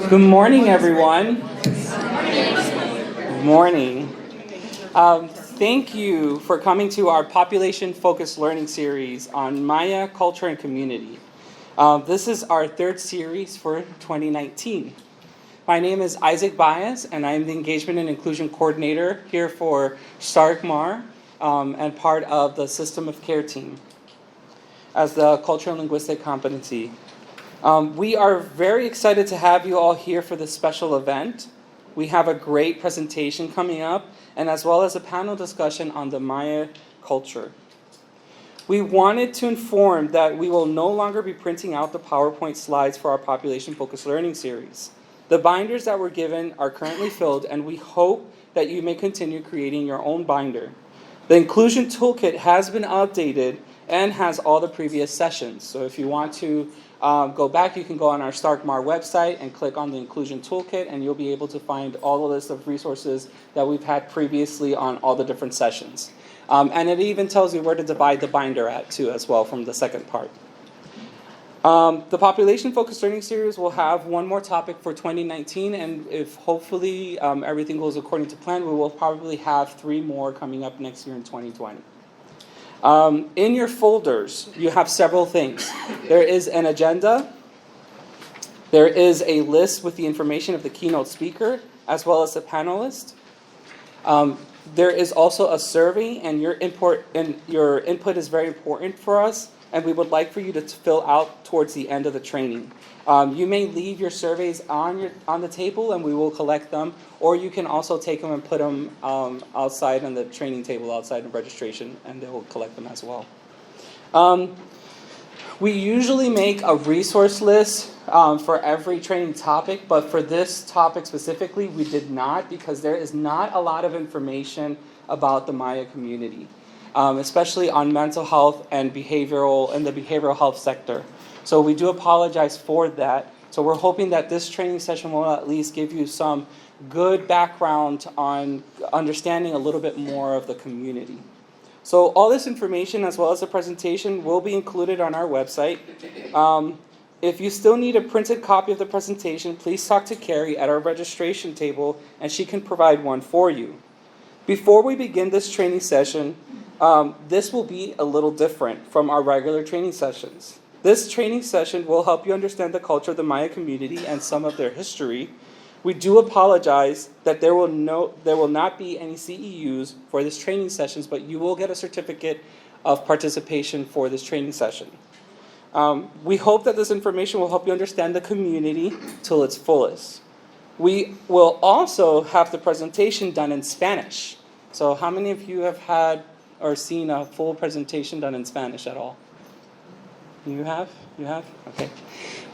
Good morning, everyone. Good morning. Thank you for coming to our population-focused learning series on Maya culture and community. This is our third series for 2019. My name is Isaac Baez, and I am the Engagement and Inclusion Coordinator here for STARC-MAR and part of the System of Care team as the Cultural and Linguistic Competency. We are very excited to have you all here for this special event. We have a great presentation coming up, and as well as a panel discussion on the Maya culture. We wanted to inform that we will no longer be printing out the PowerPoint slides for our population-focused learning series. The binders that were given are currently filled, and we hope that you may continue creating your own binder. The inclusion toolkit has been updated and has all the previous sessions. So if you want to go back, you can go on our STARC-MAR website and click on the inclusion toolkit, and you'll be able to find all the list of resources that we've had previously on all the different sessions. And it even tells you where to divide the binder at too as well from the second part. The population-focused learning series will have one more topic for 2019, and if hopefully everything goes according to plan, we will probably have 3 more coming up next year in 2020. In your folders, you have several things. There is an agenda. There is a list with the information of the keynote speaker, as well as the panelist. There is also a survey, and your input is very important for us, and we would like for you to fill out towards the end of the training. You may leave your surveys on the table, and we will collect them, or you can also take them and put them outside on the training table outside of registration, and they will collect them as well. We usually make a resource list for every training topic, but for this topic specifically, we did not, because there is not a lot of information about the Maya community, especially on mental health and the behavioral health sector. So we do apologize for that. So we're hoping that this training session will at least give you some good background on understanding a little bit more of the community. So all this information, as well as the presentation, will be included on our website. If you still need a printed copy of the presentation, please talk to Carrie at our registration table, and she can provide one for you. Before we begin this training session, this will be a little different from our regular training sessions. This training session will help you understand the culture of the Maya community and some of their history. We do apologize that there will not be any CEUs for this training sessions, but you will get a certificate of participation for this training session. We hope that this information will help you understand the community till its fullest. We will also have the presentation done in Spanish. So how many of you have had or seen a full presentation done in Spanish at all? You have? You have? Okay.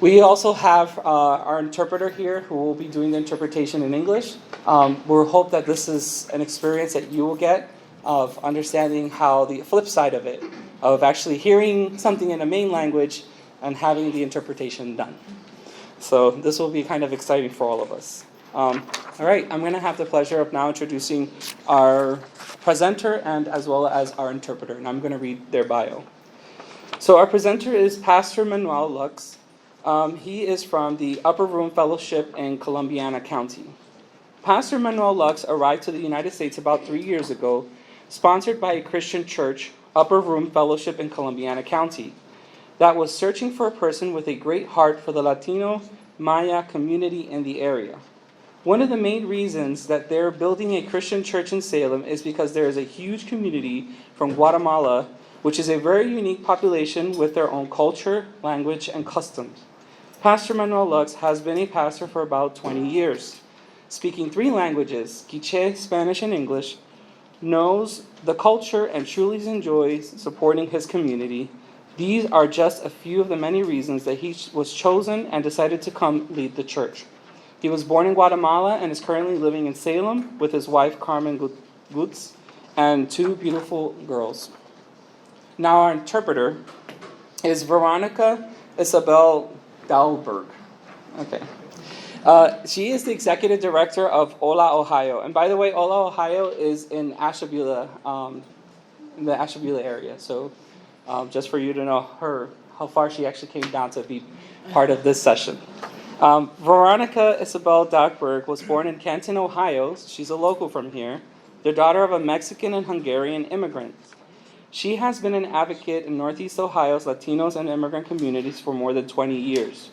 We also have our interpreter here who will be doing the interpretation in English. We hope that this is an experience that you will get of understanding how the flip side of it, of actually hearing something in a main language and having the interpretation done. So this will be kind of exciting for all of us. All right, I'm going to have the pleasure of now introducing our presenter and as well as our interpreter, and I'm going to read their bio. So our presenter is Pastor Manuel Lux. He is from the Upper Room Fellowship in Columbiana County. Pastor Manuel Lux arrived to the United States about 3 years ago, sponsored by a Christian church, Upper Room Fellowship in Columbiana County, that was searching for a person with a great heart for the Latino Maya community in the area. One of the main reasons that they're building a Christian church in Salem is because there is a huge community from Guatemala, which is a very unique population with their own culture, language, and customs. Pastor Manuel Lux has been a pastor for about 20 years. Speaking 3 languages, Quiche, Spanish, and English, knows the culture and truly enjoys supporting his community. These are just a few of the many reasons that he was chosen and decided to come lead the church. He was born in Guatemala and is currently living in Salem with his wife, Carmen Gutz, and 2 beautiful girls. Now our interpreter is Veronica Isabel Dahlberg. Okay. She is the executive director of Ola, Ohio. And by the way, Ola, Ohio is in Ashtabula, in the Ashtabula area. So just for you to know how far she actually came down to be part of this session. Veronica Isabel Dockberg was born in Canton, Ohio. She's a local from here. The daughter of a Mexican and Hungarian immigrant. She has been an advocate in Northeast Ohio's Latinos and immigrant communities for more than 20 years.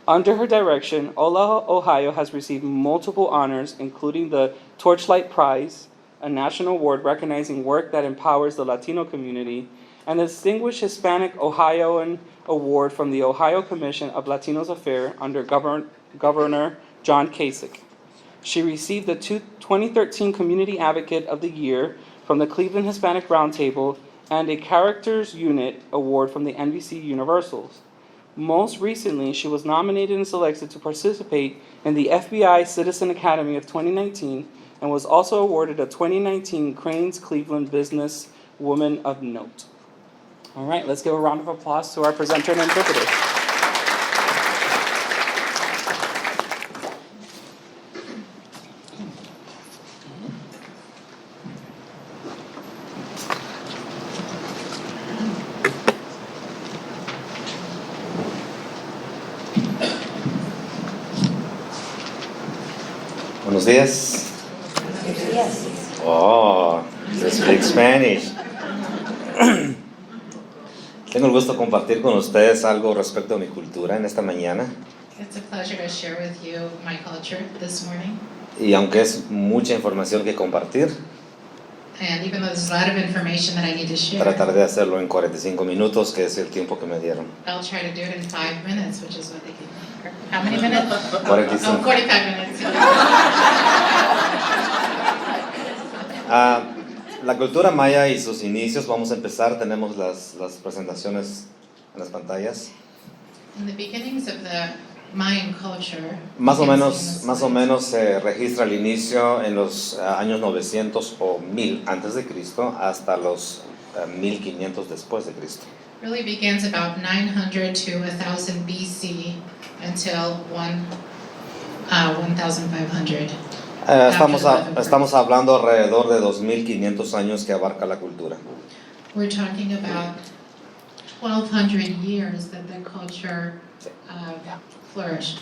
Under her direction, Ola, Ohio has received multiple honors, including the Torchlight Prize, a national award recognizing work that empowers the Latino community, and the Distinguished Hispanic Ohioan Award from the Ohio Commission of Latinos Affairs under Governor John Kasich. She received the 2013 Community Advocate of the Year from the Cleveland Hispanic Roundtable and a Characters Unit Award from the NBC Universals. Most recently, she was nominated and selected to participate in the FBI Citizen Academy of 2019 and was also awarded a 2019 Crain's Cleveland Business Woman of Note. All right, let's give a round of applause to our presenter and interpreter. Buenos días. Oh, they speak Spanish. Tengo el gusto de compartir con ustedes algo respecto a mi cultura en esta mañana. It's a pleasure to share with you my culture this morning. Y aunque es mucha información que compartir, And even though there's a lot of information that I need to share, trataré de hacerlo en 45 minutos, que es el tiempo que me dieron. I'll try to do it in 5 minutes, which is what they give me. How many minutes? 45. Oh, 45 minutes. La cultura maya y sus inicios, vamos a empezar, tenemos las presentaciones en las pantallas. In the beginnings of the Mayan culture, Más o you can see in the menos slides, se registra el inicio en los años 900 o 1000 antes de Cristo hasta los 1500 después de Cristo. really begins about 900 to 1000 BC until 1500. Estamos hablando alrededor de 2500 años que abarca la cultura. We're talking about 1200 years that the culture flourished.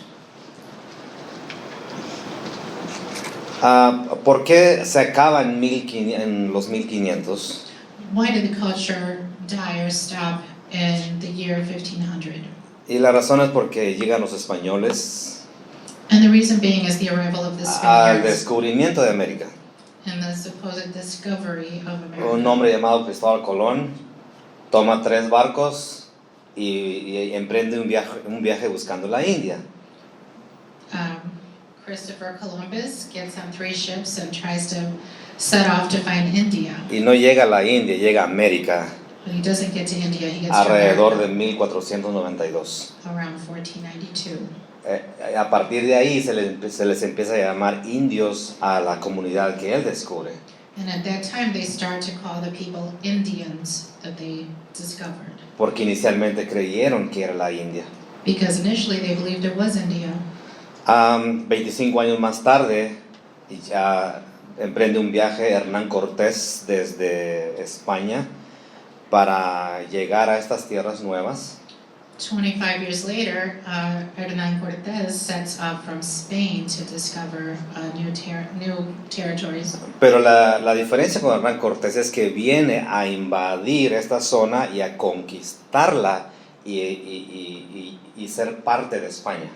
¿Por qué se acaba en los 1500? Why did the culture die or stop in the year 1500? Y la razón es porque llegan los españoles And the reason being is the arrival of the al Spaniards descubrimiento de América. and the supposed discovery of America. Un hombre llamado Cristóbal Colón toma 3 barcos y emprende un viaje buscando la India. Christopher Columbus gets on 3 ships and tries to set off to find India. Y no llega a la India, llega a América But he doesn't get to India, he gets to alrededor de America 1492. around 1492. A partir de ahí se les empieza a llamar indios a la comunidad que él descubre. And at that time they start to call the people Indians that they discovered. Porque inicialmente creyeron que era la India. Because initially they believed it was India. 25 años más tarde, ya emprende un viaje Hernán Cortés desde España para llegar a estas tierras nuevas. 25 years later, Hernán Cortés sets off from Spain to discover new territories. Pero la diferencia con Hernán Cortés es que viene a invadir esta zona y a conquistarla y ser parte de España.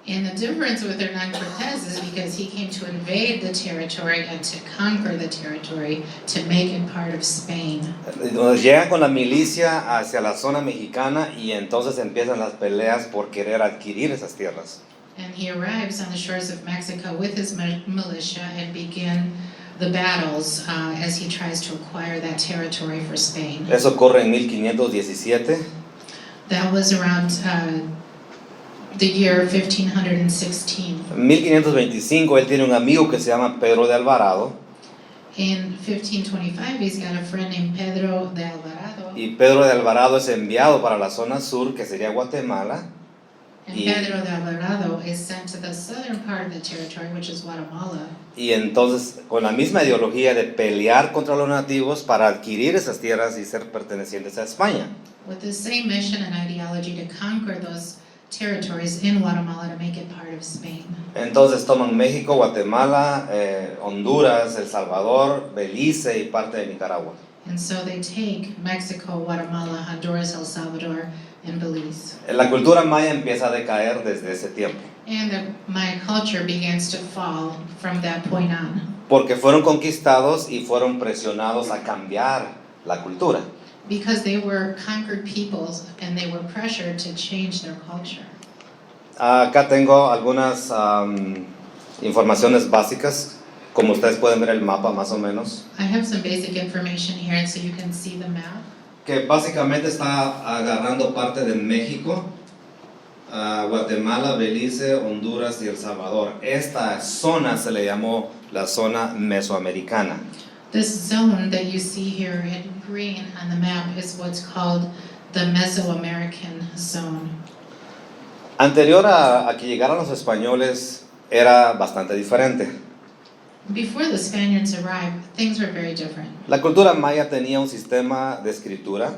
And the difference with Hernán Cortés is because he came to invade the territory and to conquer the territory to make it part of Spain. Entonces llegan con la milicia hacia la zona mexicana y entonces empiezan las peleas por querer adquirir esas tierras. And he arrives on the shores of Mexico with his militia and begin the battles as he tries to acquire that territory for Spain. Eso ocurre en 1517. That was around the year 1516. En 1525 él tiene un amigo que se llama Pedro de Alvarado. In 1525, he's got a friend named Pedro de Alvarado. Y Pedro de Alvarado es enviado para la zona sur, que sería Guatemala. And Y- Pedro de Alvarado is sent to the southern part of the territory, which is Guatemala. Y entonces, con la misma ideología de pelear contra los nativos para adquirir esas tierras y ser pertenecientes a España. With the same mission and ideology to conquer those territories in Guatemala to make it part of Spain. Entonces toman México, Guatemala, Honduras, El Salvador, Belice y parte de Nicaragua. And so they take Mexico, Guatemala, Honduras, El Salvador, and Belize. La cultura maya empieza a decaer desde ese tiempo, And the Maya culture begins to fall from that point on. porque fueron conquistados y fueron presionados a cambiar la cultura. Because they were conquered peoples and they were pressured to change their culture. Acá tengo algunas informaciones básicas, como ustedes pueden ver el mapa más o menos, I have some basic information here, and so you can see the map. que básicamente está agarrando parte de México, Guatemala, Belice, Honduras y El Salvador. Esta zona se le llamó la zona mesoamericana. This zone that you see here in green on the map is what's called the Mesoamerican zone. Anterior a que llegaran los españoles era bastante diferente. Before the Spaniards arrived, things were very different. La cultura maya tenía un sistema de escritura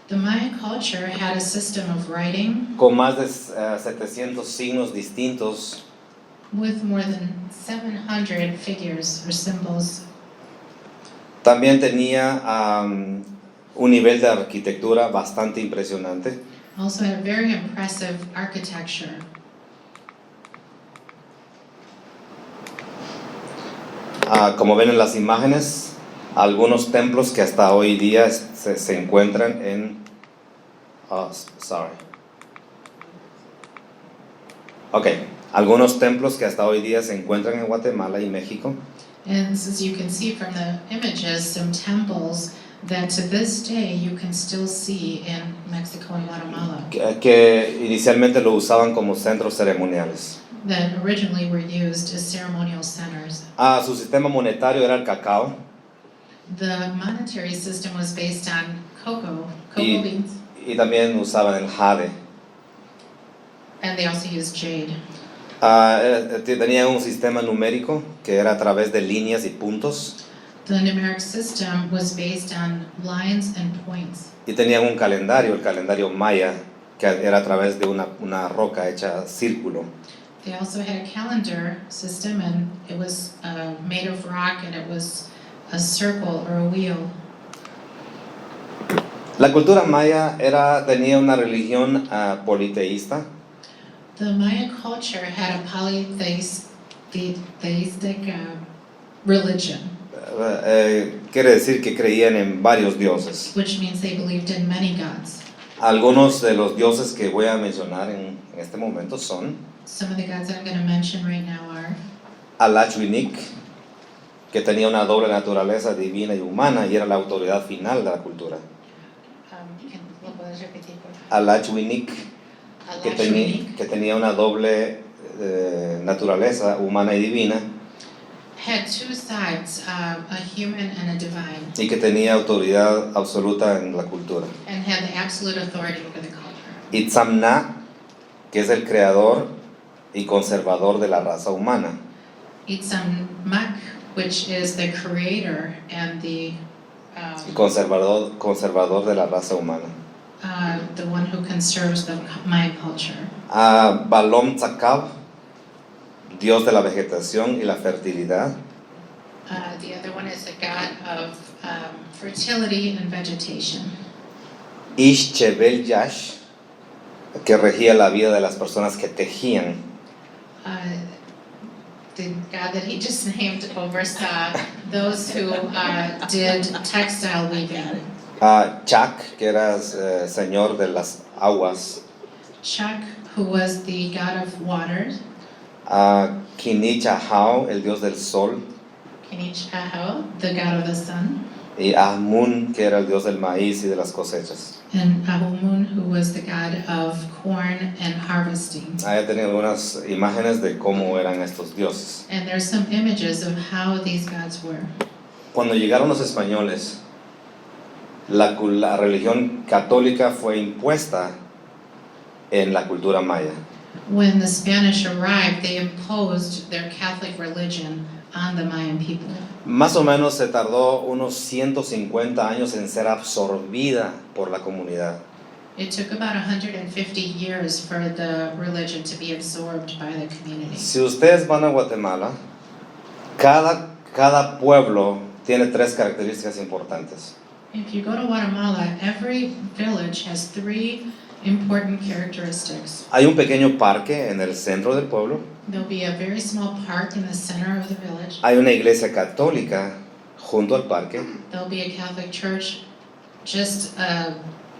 The Maya culture had a system of writing con más de 700 signos distintos. with more than 700 figures or symbols. También tenía un nivel de arquitectura bastante impresionante. Also had very impressive architecture. Como ven en las imágenes, algunos templos que hasta hoy día se encuentran en... algunos templos que hasta hoy día se encuentran en Guatemala y México. And as you can see from the images, some temples that to this day you can still see in Mexico and Guatemala Que inicialmente lo usaban como centros ceremoniales. that originally were used as ceremonial centers. Su sistema monetario era el cacao The monetary system was based on cocoa Y- beans, y también usaban el jade. and they also used jade. Tenía un sistema numérico que era a través de líneas y puntos, The numeric system was based on lines and points. y tenían un calendario, el calendario maya, que era a través de una roca hecha círculo. They also had a calendar system, and it was made of rock, and it was a circle or a wheel. La cultura maya tenía una religión politeísta, The Maya culture had a polytheistic religion, quiere decir que creían en varios dioses. which means they believed in many gods. Algunos de los dioses que voy a mencionar en este momento son Some of the gods that I'm going to mention right now are Alachwinik, que tenía una doble naturaleza divina y humana y era la autoridad final de la cultura. ¿lo puedes repetir, por favor? Alachwinik, que Alachwinik tenía una doble naturaleza humana y divina had two sides, a human and a divine, y que tenía autoridad absoluta en la cultura. and had the absolute authority over the culture. Itzamna, que es el creador y conservador de la raza humana. Itzammak, which is the creator and the Conservador de la raza humana. the one who conserves the Maya culture. Balom Tzakav, dios de la vegetación y la fertilidad. The other one is the god of fertility and vegetation. Ishchebel Yash, que regía la vida de las personas que tejían. The god that he just named oversaw those who did textile weaving. Chak, que era señor de las aguas. Chak, who was the god of water. Kinichahao, el dios del sol. Kinichahao, the god of the sun. Y Ahmun, que era el dios del maíz y de las cosechas. And Ahumun, who was the god of corn and harvesting. Ahí tenía algunas imágenes de cómo eran estos dioses. And there's some images of how these gods were. Cuando llegaron los españoles, la religión católica fue impuesta en la cultura maya. When the Spanish arrived, they imposed their Catholic religion on the Mayan people. Más o menos se tardó unos 150 años en ser absorbida por la comunidad. It took about 150 years for the religion to be absorbed by the community. Si ustedes van a Guatemala, cada pueblo tiene tres características importantes. If you go to Guatemala, every village has three important characteristics. Hay un pequeño parque en el centro del pueblo. There'll be a very small park in the center of the village. Hay una iglesia católica junto al parque. There'll be a Catholic church just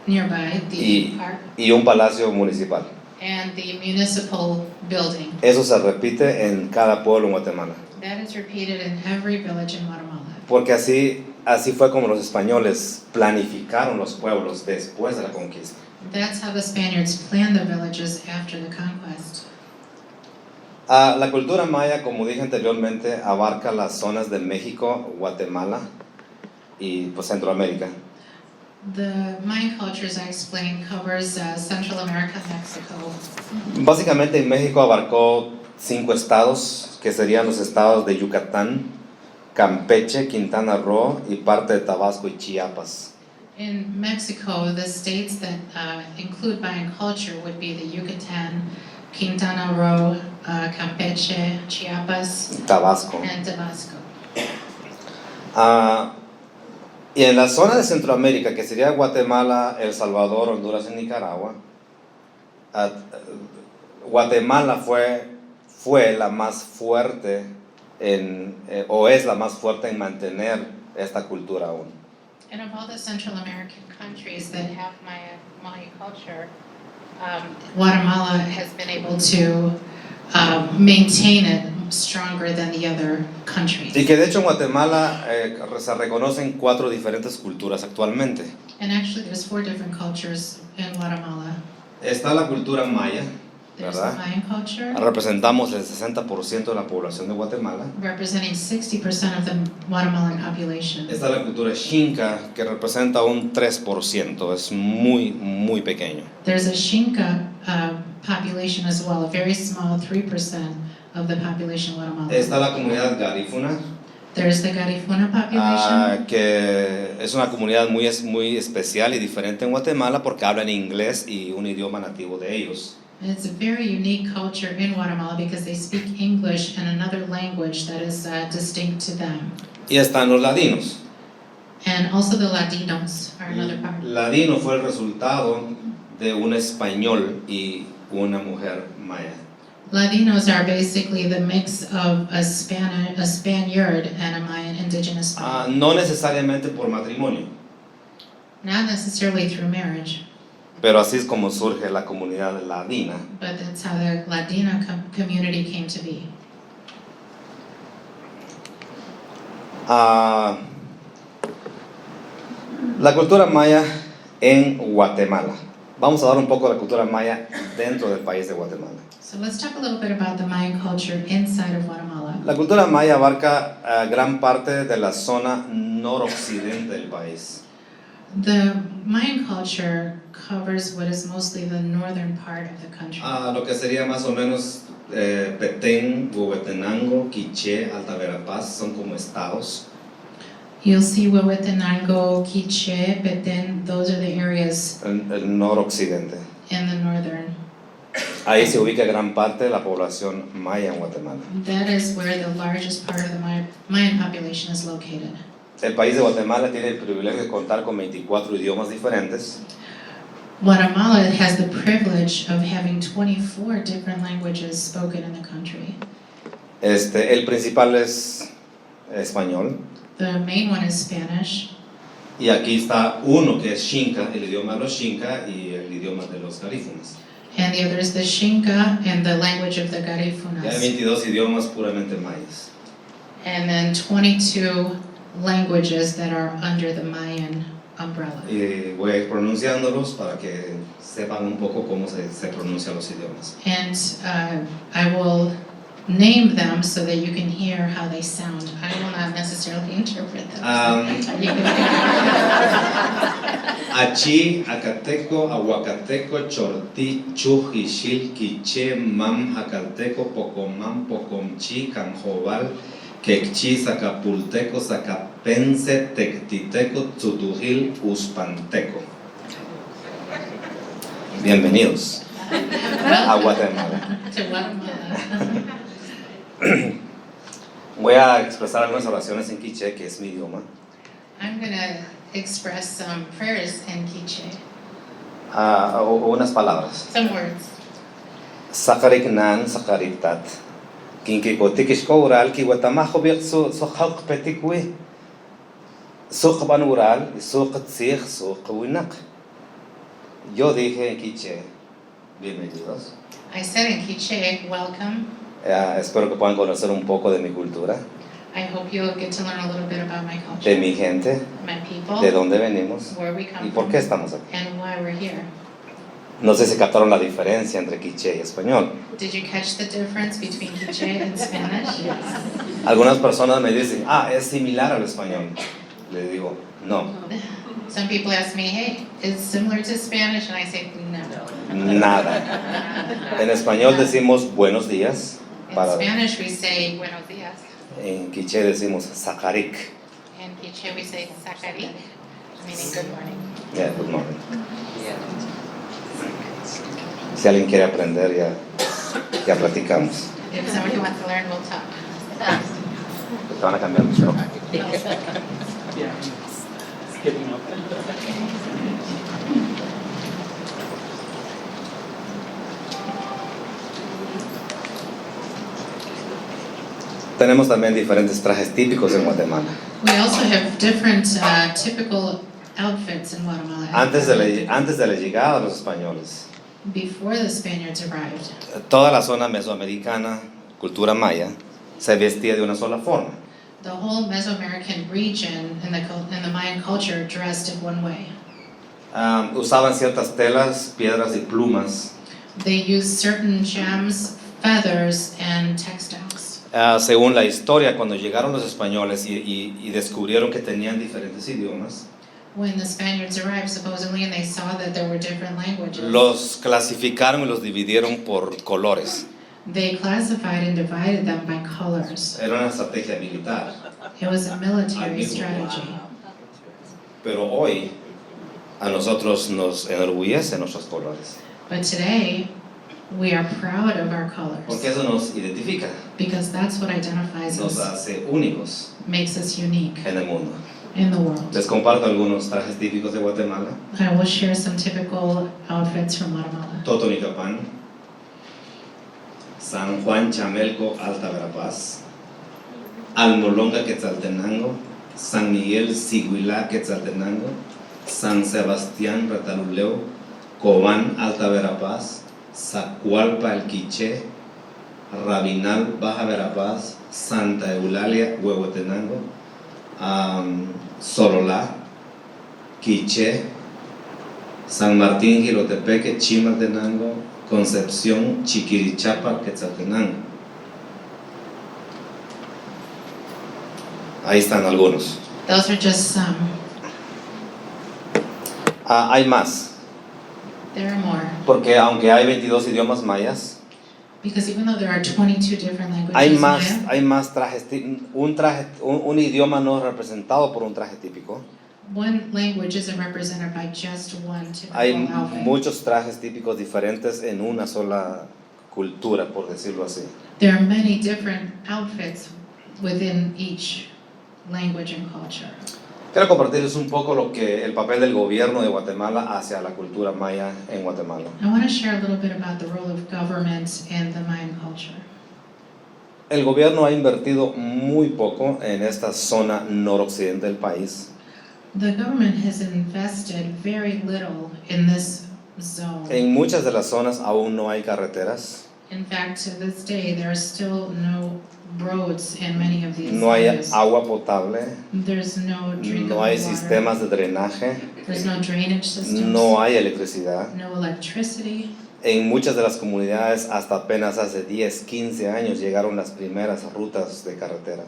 nearby the Y, park, y un palacio municipal. and the municipal building. Eso se repite en cada pueblo en Guatemala. That is repeated in every village in Guatemala. Porque así fue como los españoles planificaron los pueblos después de la conquista. That's how the Spaniards planned the villages after the conquest. La cultura maya, como dije anteriormente, abarca las zonas de México, Guatemala y pues Centroamérica. The Mayan culture, as I explained, covers Central America, Mexico. Básicamente en México abarcó 5 estados, que serían los estados de Yucatán, Campeche, Quintana Roo y parte de Tabasco y Chiapas. In Mexico, the states that include Mayan culture would be the Yucatan, Quintana Roo, Campeche, Chiapas, Tabasco. and Tabasco. Y en la zona de Centroamérica, que sería Guatemala, El Salvador, Honduras y Nicaragua, Guatemala fue la más fuerte o es la más fuerte en mantener esta cultura aún. And of all the Central American countries that have Maya culture, Guatemala has been able to maintain it stronger than the other countries. Y que de hecho en Guatemala se reconocen 4 diferentes culturas actualmente. And actually there's 4 different cultures in Guatemala. Está la cultura maya, There's the ¿verdad? Mayan culture, Representamos el 60% de la población de Guatemala. representing 60% of the Guatemalan population. Está la cultura xinca, que representa un 3%, es muy, muy pequeño. There's a Xinca population as well, a very small 3% of the population of Guatemala. Está la comunidad garífuna, There's the Garifuna population. que es una comunidad muy especial y diferente en Guatemala porque hablan inglés y un idioma nativo de ellos. And it's a very unique culture in Guatemala because they speak English and another language that is distinct to them. Y están los ladinos. And also the Ladinos are another part. Ladino fue el resultado de un español y una mujer maya. Ladinos are basically the mix of a Spaniard and a Mayan indigenous family. No necesariamente por matrimonio, Not necessarily through marriage, pero así es como surge la comunidad ladina. but that's how the Ladino community came to be. La cultura maya en Guatemala. Vamos a dar un poco de la cultura maya dentro del país de Guatemala. So let's talk a little bit about the Mayan culture inside of Guatemala. La cultura maya abarca gran parte de la zona noroccidente del país. The Mayan culture covers what is mostly the northern part of the country. Lo que sería más o menos Petén, Huehuetenango, Quiché, Alta Verapaz, son como estados. You'll see Huehuetenango, Quiché, Petén, those are the areas El noroccidente. in the northern. Ahí se ubica gran parte de la población maya en Guatemala. That is where the largest part of the Mayan population is located. El país de Guatemala tiene el privilegio de contar con 24 idiomas diferentes. Guatemala has the privilege of having 24 different languages spoken in the country. El principal es español. The main one is Spanish. Y aquí está uno que es Xinca, el idioma de los Xinca y el idioma de los garífunas. And the other is the Xinca and the language of the Y hay Garifunas. 22 idiomas puramente mayas. And then 22 languages that are under the Mayan umbrella. Y voy a ir pronunciándolos para que sepan un poco cómo se pronuncian los idiomas. And I will name them so that you can hear how they sound. I will not necessarily interpret them. You can- Achi, Acateco, Aguacateco, Chortí, Chuj, Ixil, Quiché, Mam, Acalteco, Pocomam, Pocomchi, Canjobal, Quechí, Zacapulteco, Zacapense, Tectiteco, Tzutujil, Uspanteco. Bienvenidos a Welcome Guatemala. to Guatemala. Voy a expresar algunas oraciones en quiché, que es mi idioma. I'm going to express some prayers in Quiche, O unas palabras. some words. Sakarik nan sakarik tat. Kinki kotikish ko ural ki watamaho biq so khalq petikwi. Suq ban ural, suq tsig, suq winak. Yo dije en quiché, bienvenidos. I said in Quiche, welcome. Espero que puedan conocer un poco de mi cultura, I hope you'll get to learn a little bit about my de culture, mi gente, my people, de dónde venimos where we y come por from, qué estamos aquí. and why we're here. No sé si captaron la diferencia entre quiché y español. Did you catch the difference between Quiche and Spanish? Algunas personas me dicen, es similar al español. Le digo, no, Some people ask me, hey, is it similar to Spanish? And I say, no. nada. En español decimos buenos días, In para, Spanish, we say buenos días. en quiché decimos sakarik, In Quiche, we say sacari, meaning good morning. good morning. Si alguien quiere aprender, ya platicamos. If somebody wants to learn, we'll talk. Te van a cambiar mucho. Yeah. Skipping up. Tenemos también diferentes trajes típicos en Guatemala. We also have different typical outfits in Guatemala. Antes de la llegada de los españoles, Before the Spaniards arrived, toda la zona mesoamericana, cultura maya, se vestía de una sola forma. the whole Mesoamerican region in the Mayan culture dressed in one way. Usaban ciertas telas, piedras y plumas, They used certain gems, feathers, and textiles. según la historia. Cuando llegaron los españoles y descubrieron que tenían diferentes idiomas, When the Spaniards arrived, supposedly, and they saw that there were different languages, los clasificaron y los dividieron por colores. they classified and divided them by colors. Era una estrategia militar. It was a military strategy. Pero hoy a nosotros nos enorgullecen nuestros colores, But today, we are proud of our porque colors eso nos identifica, because that's what identifies nos us, hace únicos makes us unique en el mundo. in the world. Les comparto algunos trajes típicos de Guatemala. I will share some typical outfits from Guatemala. Totonicapán, San Juan Chamelco, Alta Verapaz, Almolonga, Quetzaltenango, San Miguel, Siguilá, Quetzaltenango, San Sebastián, Retaluleu, Cobán, Alta Verapaz, Zacualpa, El Quiché, Rabinal, Baja Verapaz, Santa Eulalia, Huehuetenango, Sololá, Quiché, San Martín, Jilotepeque, Chimaltenango, Concepción, Chiquirichapa, Quetzaltenango. Ahí están algunos. Those are just some. Hay más, There are more. porque aunque hay 22 idiomas mayas, Because even though there are 22 different hay languages, más, Maya, hay más trajes, un idioma no representado por un traje típico. one language isn't represented by just one Hay typical outfit. muchos trajes típicos diferentes en una sola cultura, por decirlo así. There are many different outfits within each language and culture. Quiero compartirles un poco el papel del gobierno de Guatemala hacia la cultura maya en Guatemala. I want to share a little bit about the role of government in the Mayan culture. El gobierno ha invertido muy poco en esta zona noroccidente del país. The government has invested very little in this zone. En muchas de las zonas aún no hay carreteras, In fact, to this day, there are still no roads in many of these no hay areas. agua potable, There's no drinkable no hay water. sistemas de drenaje, There's no drainage systems. no hay electricidad. No electricity. En muchas de las comunidades hasta apenas hace 10, 15 años llegaron las primeras rutas de carretera.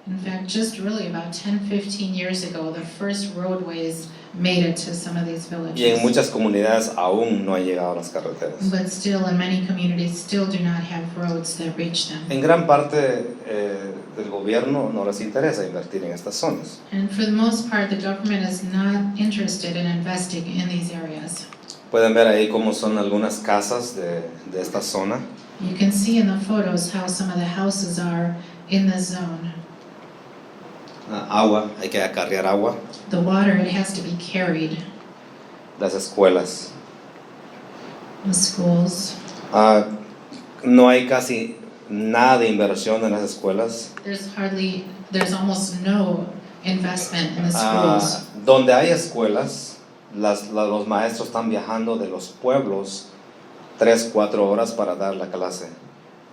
In fact, just really about 10, 15 years ago, the first roadways made it to some of these villages. Y en muchas comunidades aún no han llegado las carreteras. But still, in many communities, still do not have roads that reach them. En gran parte del gobierno no les interesa invertir en estas zonas. And for the most part, the government is not interested in investing in these areas. Pueden ver ahí cómo son algunas casas de esta zona. You can see in the photos how some of the houses are in the zone. Agua, hay que acarrear agua. The water, it has to be carried. Las escuelas. The schools. No hay casi nada de inversión en las escuelas. There's almost no investment in the schools. Donde hay escuelas, los maestros están viajando de los pueblos 3-4 horas para dar la clase.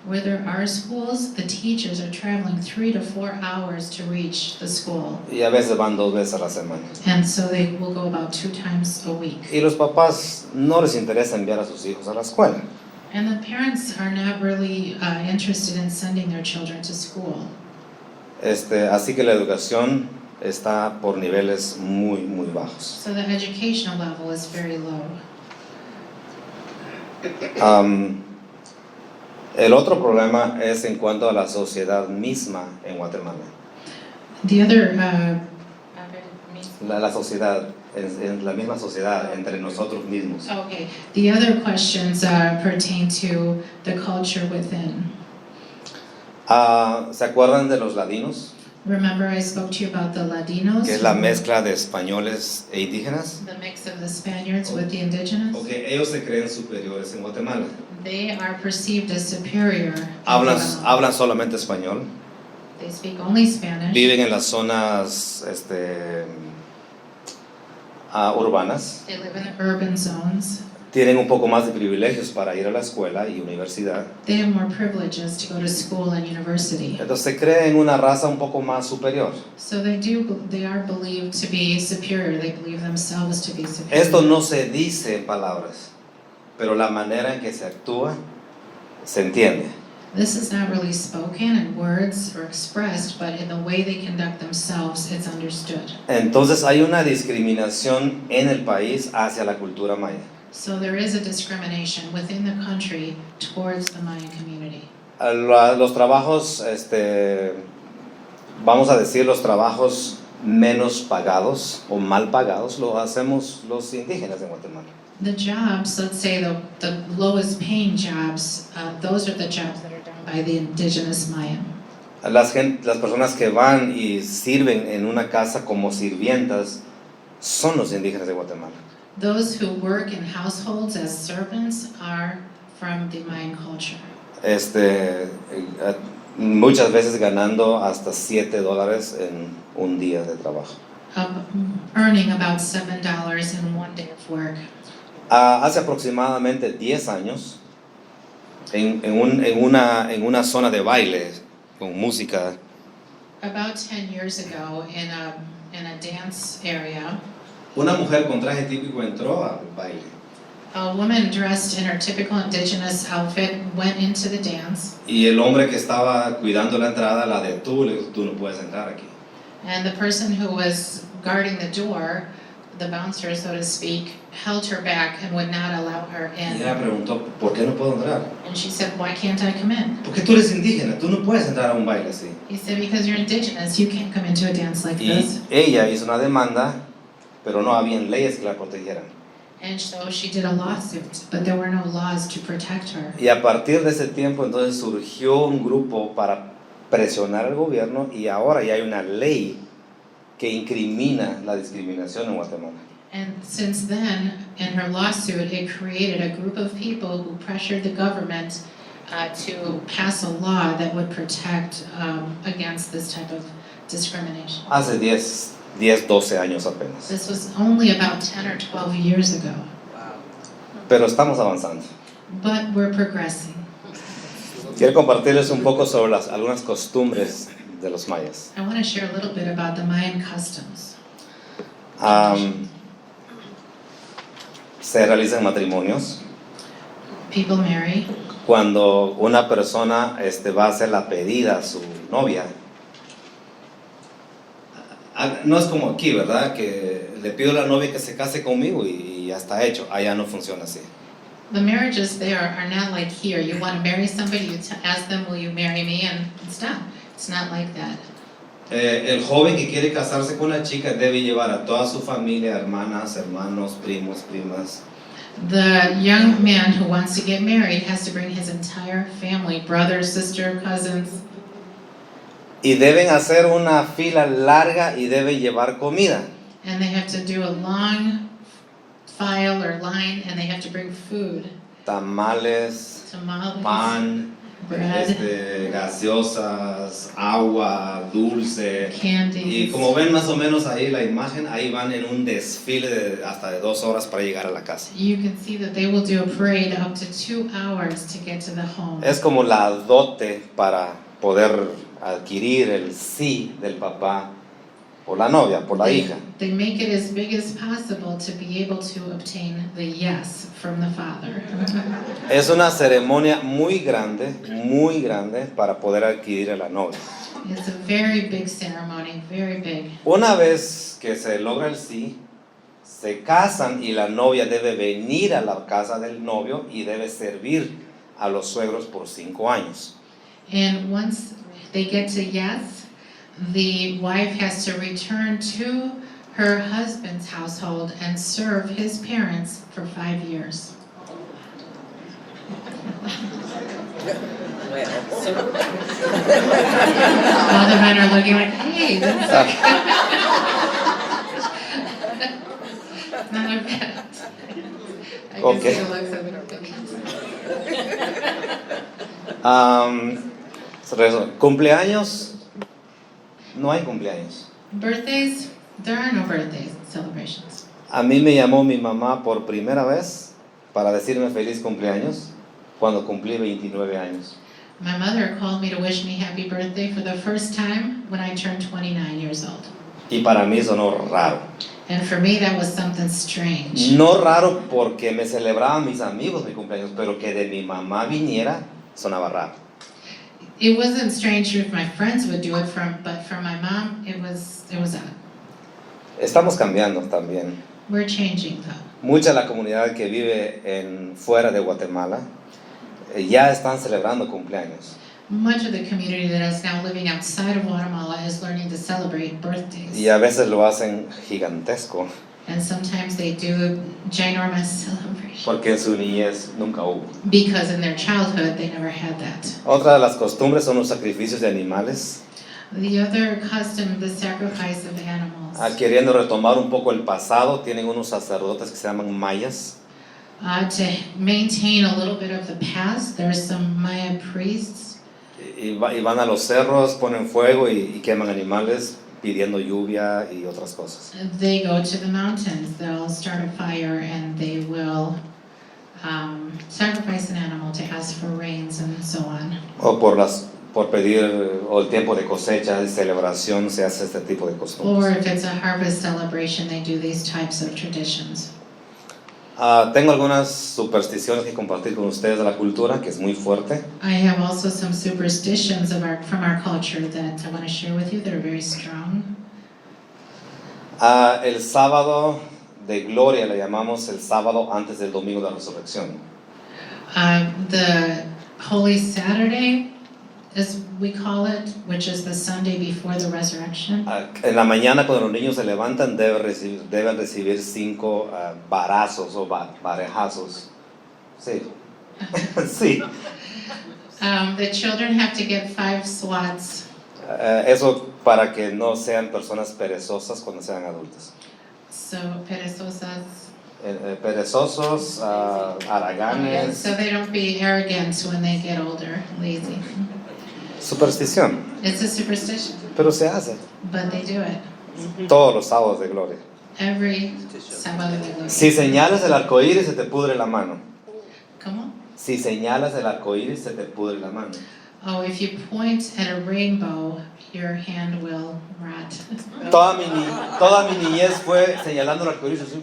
Where there are schools, the teachers are traveling 3 to 4 hours to reach the school. Y a veces van 2 veces a la semana. And so they will go about 2 times a week. Y los papás no les interesa enviar a sus hijos a la escuela. And the parents are not really interested in sending their children to school. Así que la educación está por niveles muy, muy bajos. So the educational level is very low. El otro problema es en cuanto a la sociedad misma en Guatemala. The other La sociedad, en la misma sociedad, entre nosotros mismos. Okay. The other questions pertain to the culture within. ¿Se acuerdan de los ladinos? Remember I spoke to you about the Ladinos? Que es la mezcla de españoles e indígenas. The mix of the Spaniards with the indigenous? Okay, ellos se creen superiores en Guatemala. They are perceived as superior. Hablan solamente español. They speak only Spanish. Viven en las zonas urbanas. They live in the urban zones. Tienen un poco más de privilegios para ir a la escuela y universidad. They have more privileges to go to school and university. Entonces se creen una raza un poco más superior. So they are believed to be superior. They believe themselves to be superior. Esto no se dice en palabras, pero la manera en que se actúa se entiende. This is not really spoken in words or expressed, but in the way they conduct themselves, it's understood. Entonces hay una discriminación en el país hacia la cultura maya. So there is a discrimination within the country towards the Mayan community. Los trabajos, vamos a decir, los trabajos menos pagados o mal pagados lo hacemos los indígenas en Guatemala. The jobs, let's say the lowest paying jobs, those are the jobs that are done by the indigenous Mayan. Las personas que van y sirven en una casa como sirvientas son los indígenas de Guatemala. Those who work in households as servants are from the Mayan culture. Muchas veces ganando hasta $7 en un día de trabajo. Earning about $7 in one day of work. Hace aproximadamente 10 años, en una zona de baile con música, About 10 years ago, in a dance area, una mujer con traje típico entró al baile. a woman dressed in her typical indigenous outfit went into the dance, Y el hombre que estaba cuidando la entrada la detuvo y le dijo, tú no puedes entrar aquí. and the person who was guarding the door, the bouncer, so to speak, held her back and would not allow her Y in. ella preguntó, ¿por qué no puedo entrar? And she said, "Why can't I come in?" Porque tú eres indígena, tú no puedes entrar a un baile así. He said, "Because you're indigenous, you can't come into a dance like Y this." ella hizo una demanda, pero no habían leyes que la protegieran. And so she did a lawsuit, but there were no laws to protect her. Y a partir de ese tiempo entonces surgió un grupo para presionar al gobierno y ahora ya hay una ley que incrimina la discriminación en Guatemala. And since then, in her lawsuit, it created a group of people who pressured the government to pass a law that would protect against this type of discrimination. Hace 10-12 años apenas. This was only about 10 or 12 years ago, Pero estamos avanzando. but we're progressing. Quiero compartirles un poco sobre algunas costumbres de los mayas. I want to share a little bit about the Mayan customs. Se realizan matrimonios. People marry. Cuando una persona va a hacer la pedida a su novia, no es como aquí, ¿verdad? Que le pido a la novia que se case conmigo y ya está hecho. Allá no funciona así. The marriages there are not like here. You want to marry somebody, you ask them, will you marry me? And it's done. It's not like that. El joven que quiere casarse con la chica debe llevar a toda su familia, hermanas, hermanos, primos, primas. The young man who wants to get married has to bring his entire family, brother, sister, cousins, y deben hacer una fila larga y deben llevar comida. and they have to do a long file or line, and they have to bring food, Tamales, tamales, pan, bread, gaseosas, agua, dulce. Y candies. como ven más o menos ahí la imagen, ahí van en un desfile hasta de 2 horas para llegar a la casa. You can see that they will do a parade up to 2 hours to get to the home. Es como la dote para poder adquirir el sí del papá por la novia, por la hija. They make it as big as possible to be able to obtain the yes from the father. Es una ceremonia muy grande para poder adquirir a la novia. It's a very big ceremony, very big. Una vez que se logra el sí, se casan y la novia debe venir a la casa del novio y debe servir a los suegros por 5 años. And once they get to yes, the wife has to return to her husband's household and serve his parents for 5 years. All the men are looking like, hey, that's not a bad. I can Okay. see the looks of it. Cumpleaños, no hay cumpleaños. Birthdays, there are no birthday celebrations. A mí me llamó mi mamá por primera vez para decirme feliz cumpleaños cuando cumplí 29 años. My mother called me to wish me happy birthday for the first time when I turned 29 years old. Y para mí sonó raro. And for me, that was something strange. No raro porque me celebraban mis amigos mi cumpleaños, pero que de mi mamá viniera sonaba raro. It wasn't strange if my friends would do it, but for my mom, it was odd. Estamos cambiando también. We're changing though. Mucha de la comunidad que vive fuera de Guatemala ya están celebrando cumpleaños. Much of the community that is now living outside of Guatemala is learning to celebrate birthdays. Y a veces lo hacen gigantesco, And sometimes they do ginormous celebrations. porque en su niñez nunca hubo. Because in their childhood, they never had that. Otra de las costumbres son los sacrificios de animales. The other custom, the sacrifice of animals. Queriendo retomar un poco el pasado, tienen unos sacerdotes que se llaman mayas. To maintain a little bit of the past, there's some Maya priests. Y van a los cerros, ponen fuego y queman animales pidiendo lluvia y otras cosas. They go to the mountains, they'll start a fire and they will sacrifice an animal to ask for rains and so on. O por pedir, o el tiempo de cosecha y celebración se hace este tipo de Or costumbres. if it's a harvest celebration, they do these types of traditions. Tengo algunas supersticiones que compartir con ustedes de la cultura, que es muy fuerte. I have also some superstitions from our culture that I want to share with you that are very strong. El sábado de gloria le llamamos el sábado antes del domingo de la resurrección. The Holy Saturday, as we call it, which is the Sunday before the resurrection. En la mañana cuando los niños se levantan deben recibir 5 varazos o varejazos. Sí. Sí. The children have to get 5 swats. Eso para que no sean personas perezosas cuando sean adultos. So perezosas. Perezosos, haraganes. So they don't be arrogant when they get older, lazy. Superstición, It's a superstition, pero se hace but they do it todos los sábados de gloria. every sábado de gloria. Si señalas el arco iris, se te pudre la mano. ¿Cómo? Si señalas el arco iris, se te pudre la mano. Oh, if you point at a rainbow, your hand will rot. Toda mi niñez fue señalando el arco iris así.